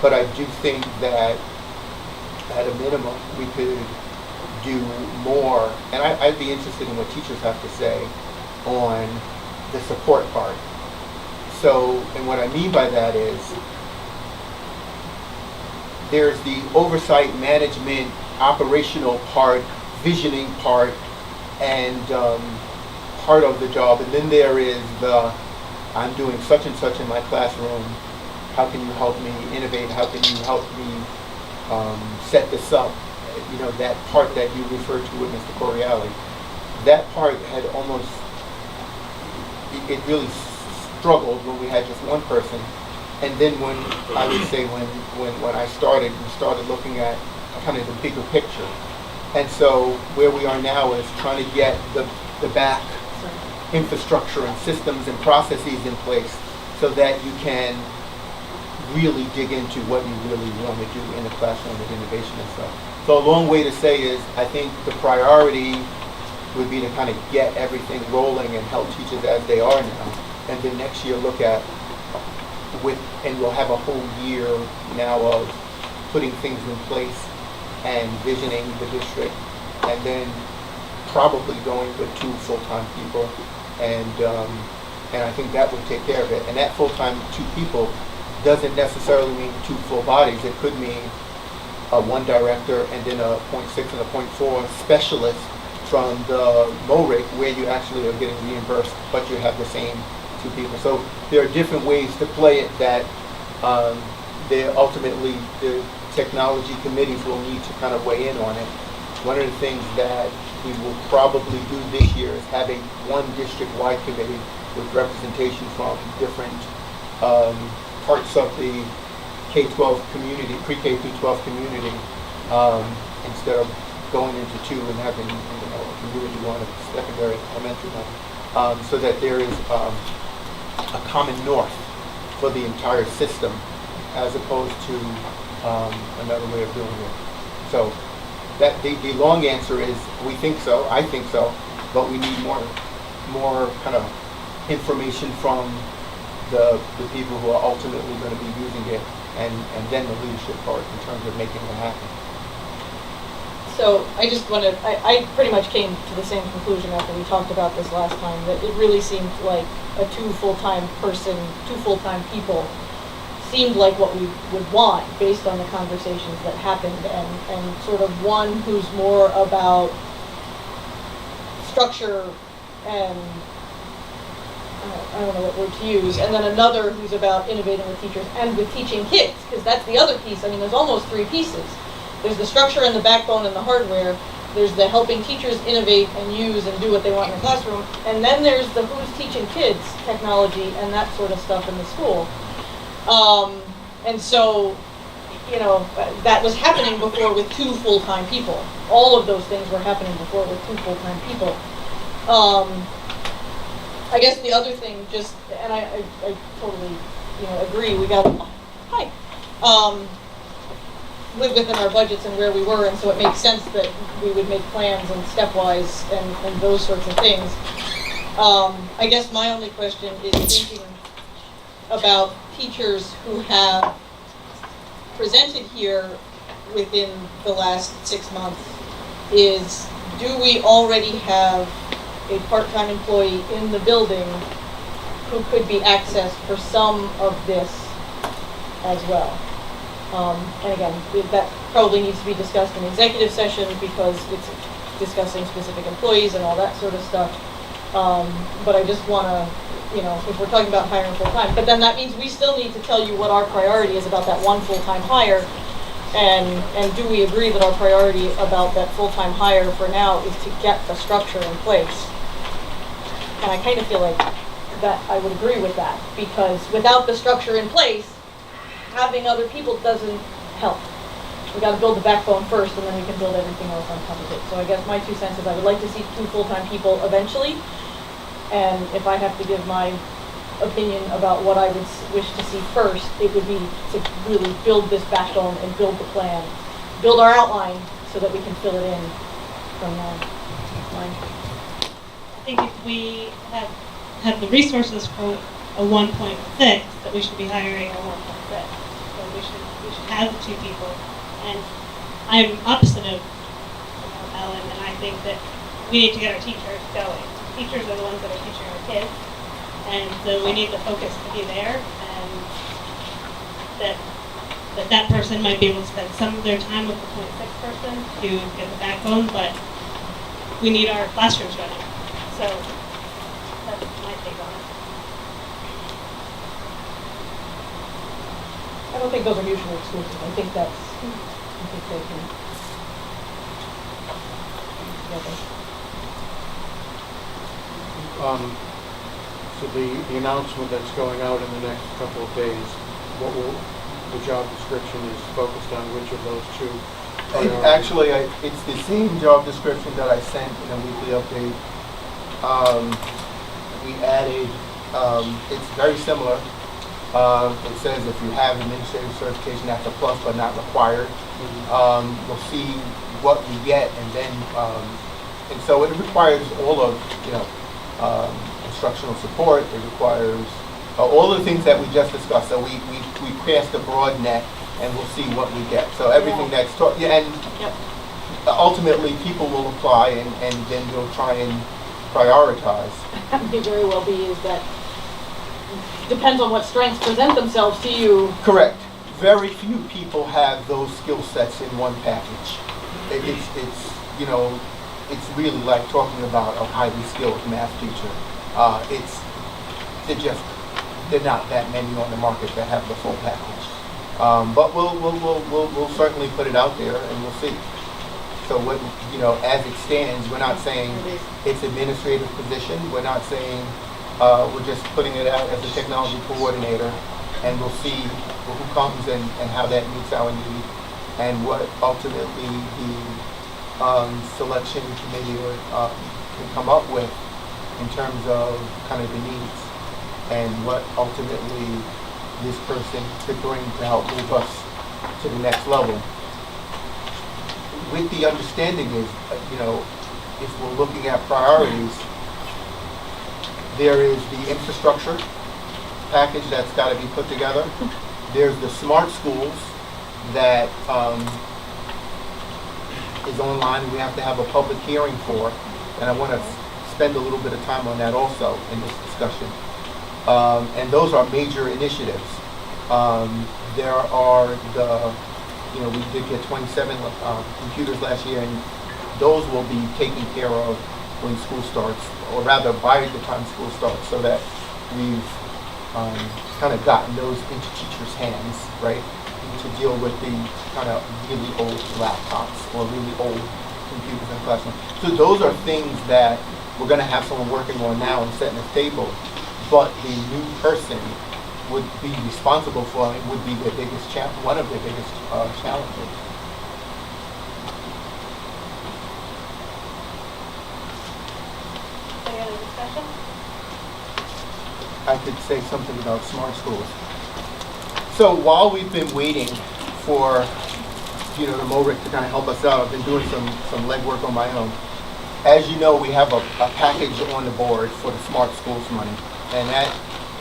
But I do think that at a minimum we could do more, and I'd be interested in what teachers have to say on the support part. So, and what I mean by that is there's the oversight, management, operational part, visioning part, and part of the job, and then there is the, I'm doing such and such in my classroom, how can you help me innovate, how can you help me set this up, that part that you referred to with Mr. Corielli. That part had almost, it really struggled when we had just one person, and then when, I would say when I started, we started looking at kind of the bigger picture. And so where we are now is trying to get the back infrastructure and systems and processes in place so that you can really dig into what you really want to do in the classroom with innovation and stuff. So a long way to say is, I think the priority would be to kind of get everything rolling and help teachers as they are now. And then next year look at and we'll have a whole year now of putting things in place and visioning the district, and then probably going with 2 full-time people, and I think that would take care of it. And that full-time 2 people doesn't necessarily mean 2 full bodies. It could mean a 1 director and then a 0.6 and a 0.4 specialist from the MORIC where you actually are getting reimbursed, but you have the same two people. So there are different ways to play it that ultimately the technology committees will need to kind of weigh in on it. One of the things that we will probably do this year is have one district-wide committee with representation from different parts of the K-12 community, pre-K through 12 community, instead of going into two and having a community one, a secondary, elementary one, so that there is a common north for the entire system, as opposed to another way of doing it. So that the long answer is we think so, I think so, but we need more kind of information from the people who are ultimately going to be using it, and then the leadership part in terms of making it happen. So I just wanted, I pretty much came to the same conclusion after we talked about this last time, that it really seemed like a two full-time people seemed like what we would want based on the conversations that happened, and sort of one who's more about structure and I don't know what word to use, and then another who's about innovating with teachers and with teaching kids, because that's the other piece. I mean, there's almost three pieces. There's the structure and the backbone and the hardware. There's the helping teachers innovate and use and do what they want in the classroom. And then there's the who's teaching kids technology and that sort of stuff in the school. And so, you know, that was happening before with two full-time people. All of those things were happening before with two full-time people. I guess the other thing, just, and I totally, you know, agree, we got, live within our budgets and where we were, and so it makes sense that we would make plans and stepwise and those sorts of things. I guess my only question is thinking about teachers who have presented here within the last 6 months is, do we already have a part-time employee in the building who could be accessed for some of this as well? And again, that probably needs to be discussed in executive session because it's discussing specific employees and all that sort of stuff. But I just want to, you know, if we're talking about hiring full-time, but then that means we still need to tell you what our priority is about that one full-time hire. And do we agree that our priority about that full-time hire for now is to get the structure in place? And I kind of feel like that I would agree with that, because without the structure in place, having other people doesn't help. We got to build the backbone first, and then we can build everything else on top of it. So I guess my 2 cents is I would like to see 2 full-time people eventually, and if I have to give my opinion about what I would wish to see first, it would be to really build this backbone and build the plan, build our outline so that we can fill it in from there. I think if we have the resources for a 1.6, that we should be hiring a 1.6. So we should have 2 people. And I'm opposite of Ellen, and I think that we need to get our teachers going. Teachers are the ones that are teaching our kids, and so we need the focus to be there, and that person might be able to spend some of their time with the 0.6 person to get the backbone, but we need our classrooms running. So that's my take on it. I don't think those are mutually exclusive. I think they can together. So the announcement that's going out in the next couple of days, what will the job description is focused on? Which of those 2? Actually, it's the same job description that I sent in a weekly update. We added, it's very similar. It says if you have administrative certification, that's a plus but not required. We'll see what we get, and then, and so it requires all of, instructional support. It requires all the things that we just discussed. So we cast a broad net, and we'll see what we get. So everything that's taught, and ultimately people will apply, and then we'll try and prioritize. May very well be is that depends on what strengths present themselves to you. Correct. Very few people have those skill sets in one package. It's it's really like talking about a highly skilled math teacher. They're not that many on the market that have the full package. But we'll certainly put it out there and we'll see. So what, as it stands, we're not saying it's administrative position. We're not saying, we're just putting it out as a technology coordinator, and we'll see who comes and how that meets our need, and what ultimately the selection committee can come up with in terms of kind of the needs, and what ultimately this person could bring to help move us to the next level. With the understanding is, if we're looking at priorities, there is the infrastructure package that's got to be put together. There's the smart schools that is online. We have to have a public hearing for, and I want to spend a little bit of time on that also in this discussion. And those are major initiatives. There are we did get 27 computers last year, and those will be taken care of when school starts, or rather by the time school starts, so that we've kind of gotten those into teachers' hands, right, to deal with the kind of really old laptops or really old computers in the classroom. So those are things that we're going to have someone working on now and setting a table, but the new person would be responsible for it, would be the biggest one of the biggest challenges. Any other discussion? I could say something about smart schools. So while we've been waiting for, the MORIC to kind of help us out, I've been doing some legwork on my own. As you know, we have a package on the board for the smart schools money, and that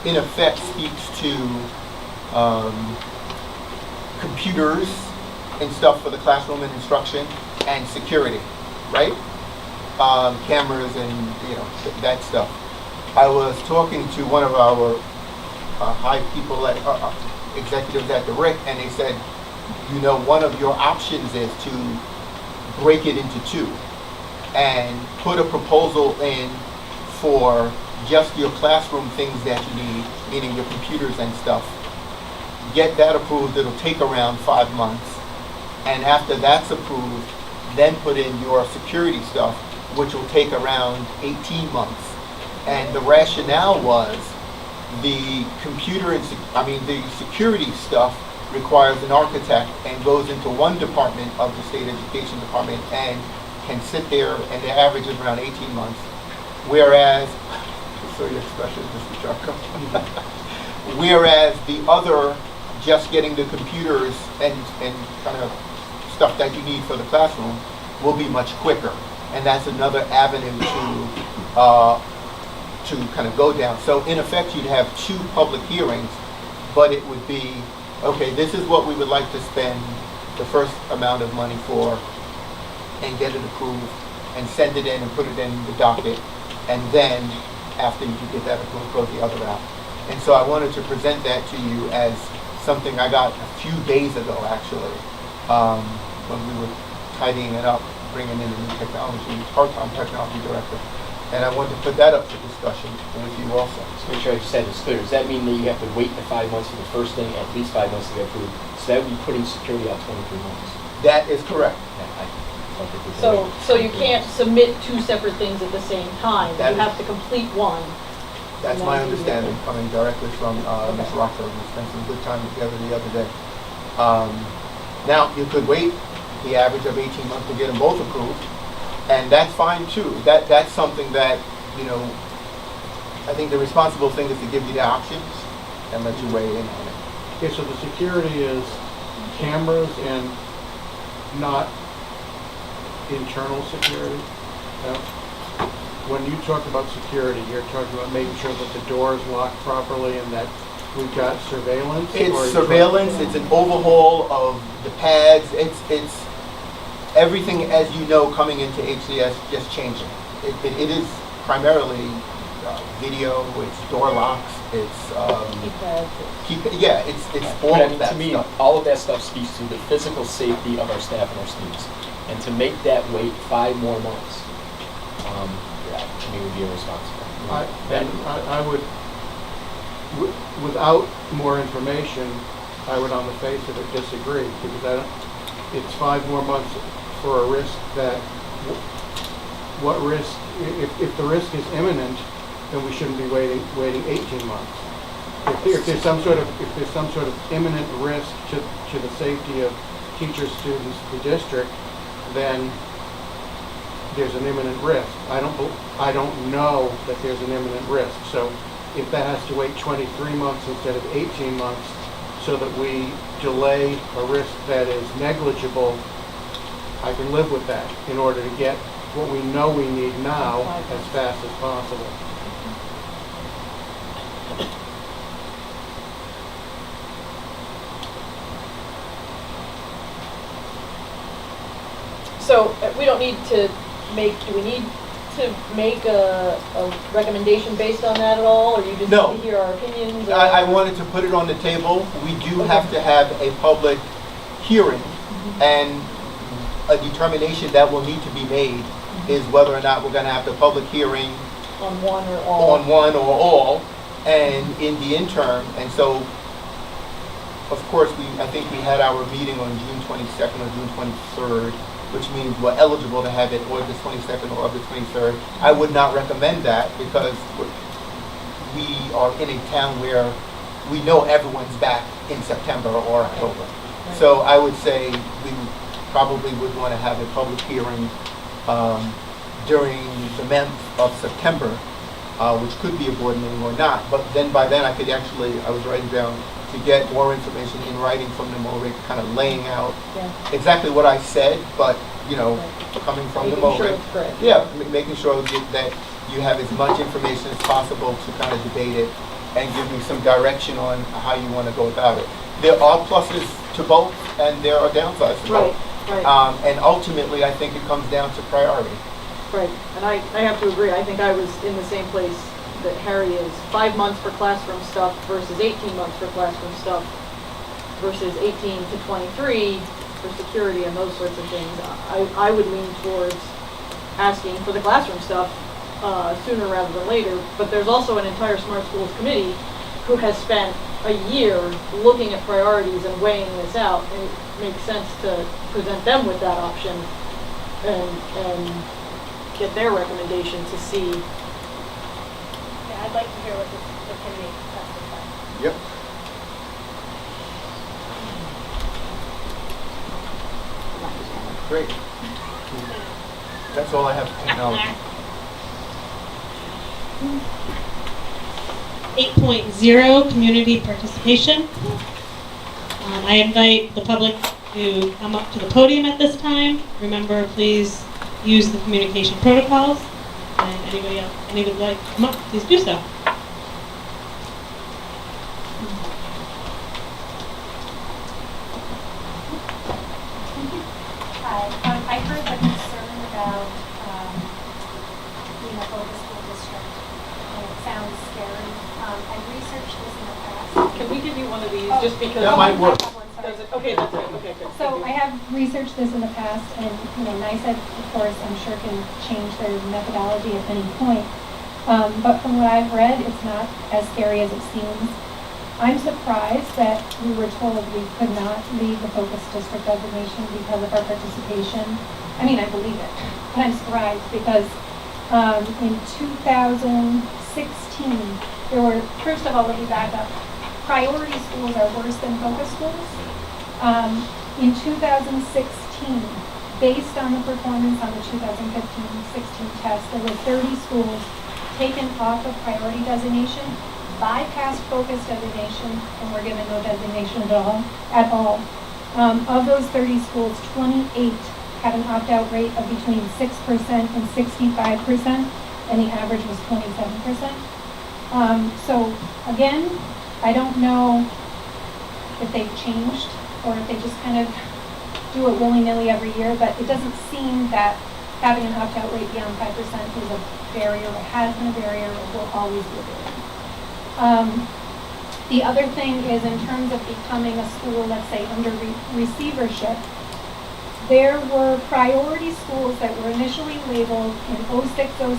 in effect speaks to computers and stuff for the classroom and instruction, and security, right? Cameras and that stuff. I was talking to one of our high people at executives at the RIC, and they said, one of your options is to break it into two and put a proposal in for just your classroom things that you need, meaning your computers and stuff. Get that approved. It'll take around 5 months. And after that's approved, then put in your security stuff, which will take around 18 months. And the rationale was the the security stuff requires an architect and goes into one department of the state education department and can sit there, and the average is around 18 months. Whereas, so your expression, Mr. Charco. Whereas the other, just getting the computers and kind of stuff that you need for the classroom, will be much quicker. And that's another avenue to kind of go down. So in effect, you'd have 2 public hearings, but it would be, okay, this is what we would like to spend the first amount of money for, and get it approved, and send it in and put it in the docket, and then after you get that approved, go the other route. And so I wanted to present that to you as something I got a few days ago, actually, when we were tidying it up, bringing in a new part-time technology director. And I wanted to put that up for discussion with you also. Just make sure I just had this clear. Does that mean that you have to wait the 5 months for the first thing, at least 5 months to get approved? So that would be putting security out 23 months. That is correct. So you can't submit 2 separate things at the same time. You have to complete one. That's my understanding, coming directly from Ms. Rockford. We spent some good time together the other day. Now, you could wait the average of 18 months to get them both approved, and that's fine too. That's something that, I think the responsible thing is to give you the options and let you weigh in on it. Okay, so the security is cameras and not internal security? When you talk about security, you're talking about making sure that the door is locked properly and that we've got surveillance? It's surveillance, it's an overhaul of the pads, it's everything, as you know, coming into HCS, just changing. It is primarily video, it's door locks, it's it's all of that to me, stuff. all of that stuff speaks to the physical safety of our staff and our students. And to make that wait 5 more months to me would be irresponsible. I would, without more information, I would on the face of it disagree, because it's 5 more months for a risk that, what risk, if the risk is imminent, then we shouldn't be waiting 18 months. If there's some sort of imminent risk to the safety of teachers, students, the district, then there's an imminent risk. I don't know that there's an imminent risk. So if that has to wait 23 months instead of 18 months so that we delay a risk that is negligible, I can live with that in order to get what we know we need now as fast as possible. So we don't need to do we need to make a recommendation based on that at all, or you just No. need to hear our opinions? I wanted to put it on the table. We do have to have a public hearing, and a determination that will need to be made is whether or not we're going to have the public hearing On one or all? on one or all, and in the interim. And so, of course, I think we had our meeting on June 22nd or June 23rd, which means we're eligible to have it August 22nd or August 23rd. I would not recommend that, because we are in a town where we know everyone's back in September or October. Right. So I would say we probably would want to have a public hearing during the month of September, which could be a board meeting or not. But then by then I was writing down to get more information in writing from them already, kind of laying out exactly what I said, but coming from them Making sure already. it's correct. Yeah, making sure that you have as much information as possible to kind of debate it and give me some direction on how you want to go about it. There are pluses to both, and there are downsides to both. Right. And ultimately, I think it comes down to priority. Right, and I have to agree. I think I was in the same place that Harry is. 5 months for classroom stuff versus 18 months for classroom stuff versus 18 to 23 for security and those sorts of things. I would lean towards asking for the classroom stuff sooner rather than later, but there's also an entire Smart Schools committee who has spent a year looking at priorities and weighing this out, and it makes sense to present them with that option and get their recommendation to see. Yeah, I'd like to hear what the committee has to say. Yep. Great. That's all I have for technology. 8.0, community participation. I invite the public to come up to the podium at this time. Remember, please use the communication protocols. And anybody would like to come up, please do so. Hi, I heard the concern about being a focus school district, and it sounds scary. I researched this in the past. Can we give you one of these, Oh. just because? That might work. I have one, sorry. Does it? Okay, that's it. Okay, good. So I have researched this in the past, and NICEAD, of course, I'm sure can change their methodology at any point. But from what I've read, it's not as scary as it seems. I'm surprised that we were told we could not leave the focus district designation because of our participation. I mean, I believe it, but I'm surprised because in 2016, there were, first of all, let me back up. Priority schools are worse than focus schools. In 2016, based on the performance on the 2015-16 test, there were 30 schools taken off of priority designation, bypassed focus designation, and were given no designation at all. Of those 30 schools, 28 had an opt-out rate of between 6% and 65%, and the average was 27%. So again, I don't know if they've changed or if they just kind of do it willy-nilly every year, but it doesn't seem that having an opt-out rate beyond 5% is a barrier, or has been a barrier, or will always be a barrier. The other thing is in terms of becoming a school, let's say, under receivership, there were priority schools that were initially labeled in 06-07.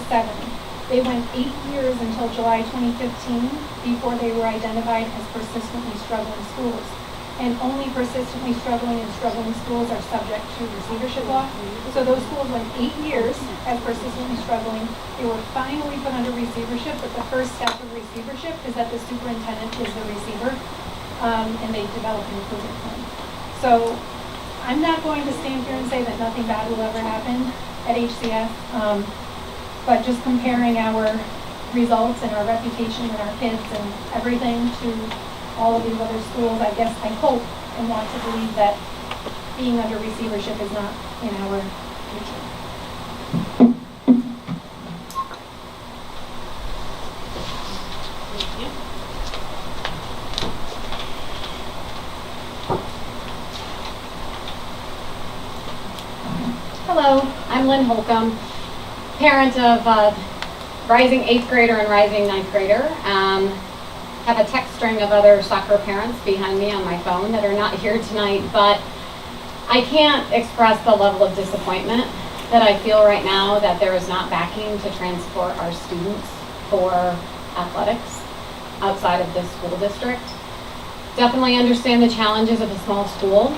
They went 8 years until July 2015 before they were identified as persistently struggling schools. And only persistently struggling and struggling schools are subject to receivership law. So those schools went 8 years as persistently struggling. They were finally put under receivership, but the first step of receivership is that the superintendent is the receiver, and they develop an improvement plan. So I'm not going to stand here and say that nothing bad will ever happen at HCS, but just comparing our results and our reputation and our kids and everything to all of these other schools, I guess I hope and want to believe that being under receivership is not in our future. Thank you. Hello, I'm Lynn Holcomb, parent of rising 8th grader and rising 9th grader. Have a text string of other soccer parents behind me on my phone that are not here tonight, but I can't express the level of disappointment that I feel right now that there is not backing to transport our students for athletics outside of this school district. Definitely understand the challenges of a small school,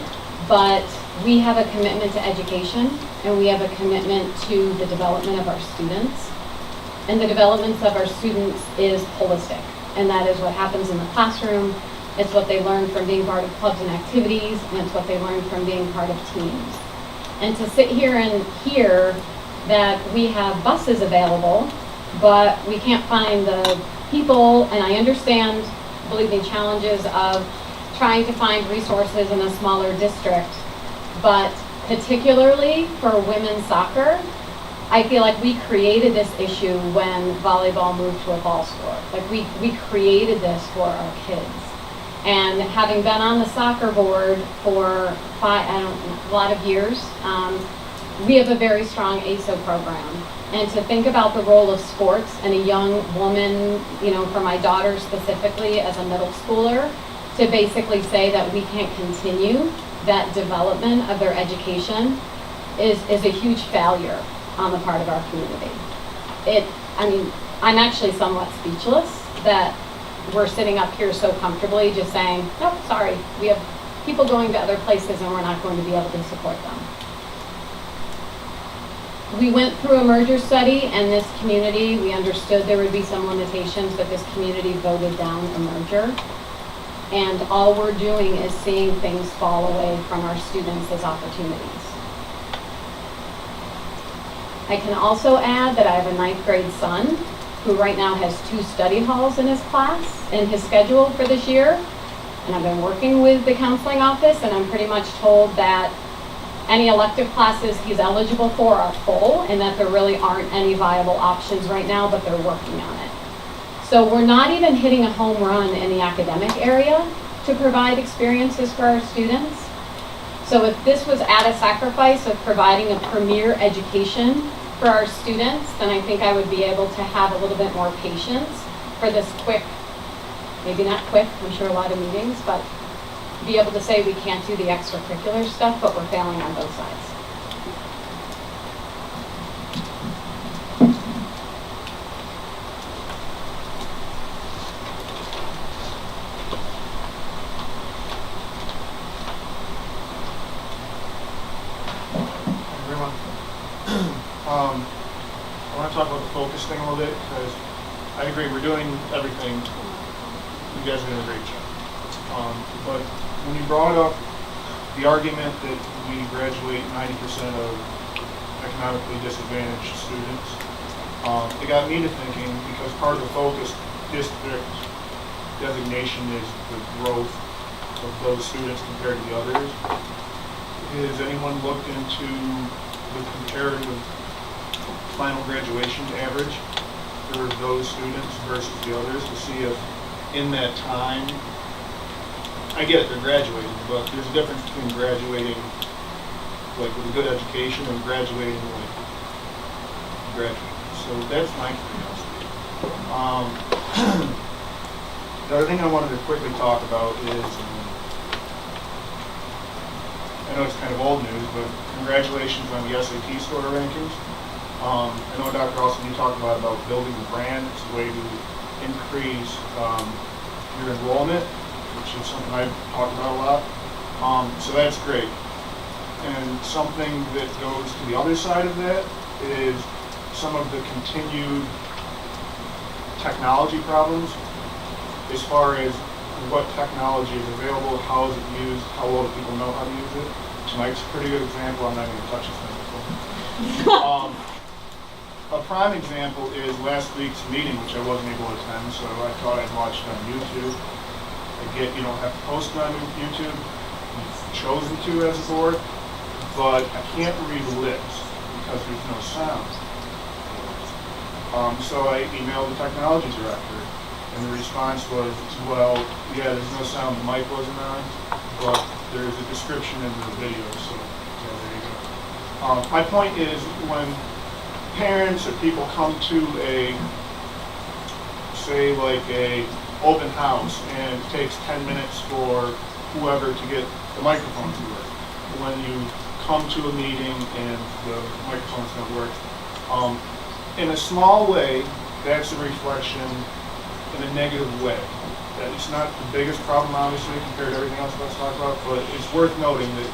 but we have a commitment to education and we have a commitment to the development of our students. And the development of our students is holistic. And that is what happens in the classroom. It's what they learn from being part of clubs and activities, and it's what they learn from being part of teams. And to sit here and hear that we have buses available, but we can't find the people, and I understand, believe me, challenges of trying to find resources in a smaller district, but particularly for women's soccer, I feel like we created this issue when volleyball moved to a fall sport. Like we created this for our kids. And having been on the soccer board for a lot of years, we have a very strong ASO program. And to think about the role of sports and a young woman, you know, for my daughter specifically as a middle schooler, to basically say that we can't continue that development of their education is a huge failure on the part of our community. I'm actually somewhat speechless that we're sitting up here so comfortably just saying, nope, sorry, we have people going to other places and we're not going to be able to support them. We went through a merger study and this community, we understood there would be some limitations, but this community voted down a merger. And all we're doing is seeing things fall away from our students as opportunities. I can also add that I have a 9th grade son who right now has 2 study halls in his class, in his schedule for this year. And I've been working with the counseling office and I'm pretty much told that any elective classes he's eligible for are full and that there really aren't any viable options right now, but they're working on it. So we're not even hitting a home run in the academic area to provide experiences for our students. So if this was at a sacrifice of providing a premier education for our students, then I think I would be able to have a little bit more patience for this quick, maybe not quick, I'm sure a lot of meetings, but be able to say we can't do the extracurricular stuff, but we're failing on both sides. I want to talk about the focus thing a little bit because I agree we're doing everything. You guys are doing a great job. But when you brought up the argument that we graduate 90% of economically disadvantaged students, it got me to thinking because part of the focus district designation is the growth of those students compared to the others. Has anyone looked into the comparative final graduation average for those students versus the others to see if in that time, I get it, they're graduating, but there's a difference between graduating like with a good education and graduating like graduating. So that's my curiosity. The other thing I wanted to quickly talk about is, and know it's kind of old news, but congratulations on the SAT score rankings. I know Dr. Olson, you talked about building the brand. It's a way to increase your enrollment, which is something I've talked about a lot. So that's great. And something that goes to the other side of that is some of the continued technology problems as far as what technology is available, how is it used, how well do people know how to use it. Tonight's a pretty good example. I'm not going to touch this thing. A prime example is last week's meeting, which I wasn't able to attend, so I thought I'd watch it on YouTube. I get you don't have to post it on YouTube. You've chosen to as a board, but I can't read lips because there's no sound. So I emailed the technology director, and the response was, well, yeah, there's no sound, the mic wasn't on, but there's a description in the video, so yeah, there you go. My point is, when parents or people come to say like a open house, and it takes 10 minutes for whoever to get the microphone to work. When you come to a meeting and the microphone's not work, in a small way, that's a reflection in a negative way. That it's not the biggest problem, obviously, compared to everything else let's talk about, but it's worth noting that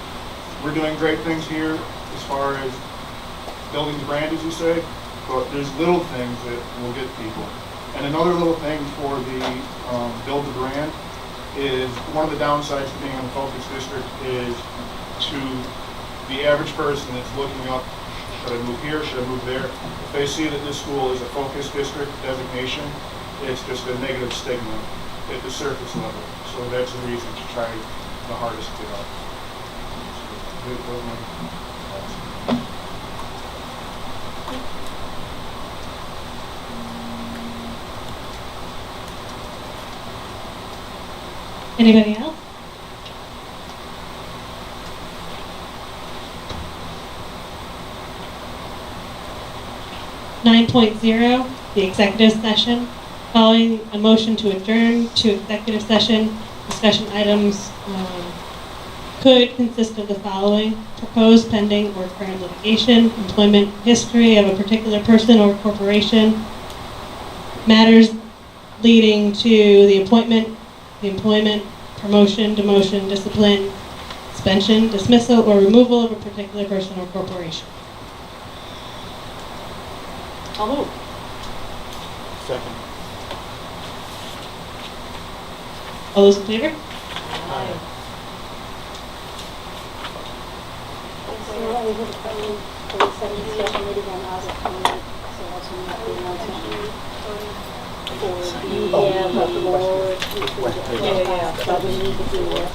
we're doing great things here as far as building the brand, as you say, but there's little things that will get people. And another little thing for the build the brand is one of the downsides of being in a focus district is to the average person that's looking up, should I move here, should I move there? If they see that this school is a focus district designation, it's just a negative stigma at the surface level. So that's the reason to try the hardest to get out. Anybody else? (9.0) the executive session. Following a motion to adjourn to executive session, discussion items could consist of the following: proposed, pending, or current litigation, employment history of a particular person or corporation, matters leading to the employment, promotion, demotion, discipline, suspension, dismissal, or removal of a particular person or corporation. I'll move. Second. All those in favor? Aye. So we have a plan for the second special meeting on August 28th, so that's when that will be announcement. Yeah, but the board, Yeah. but we need to do this.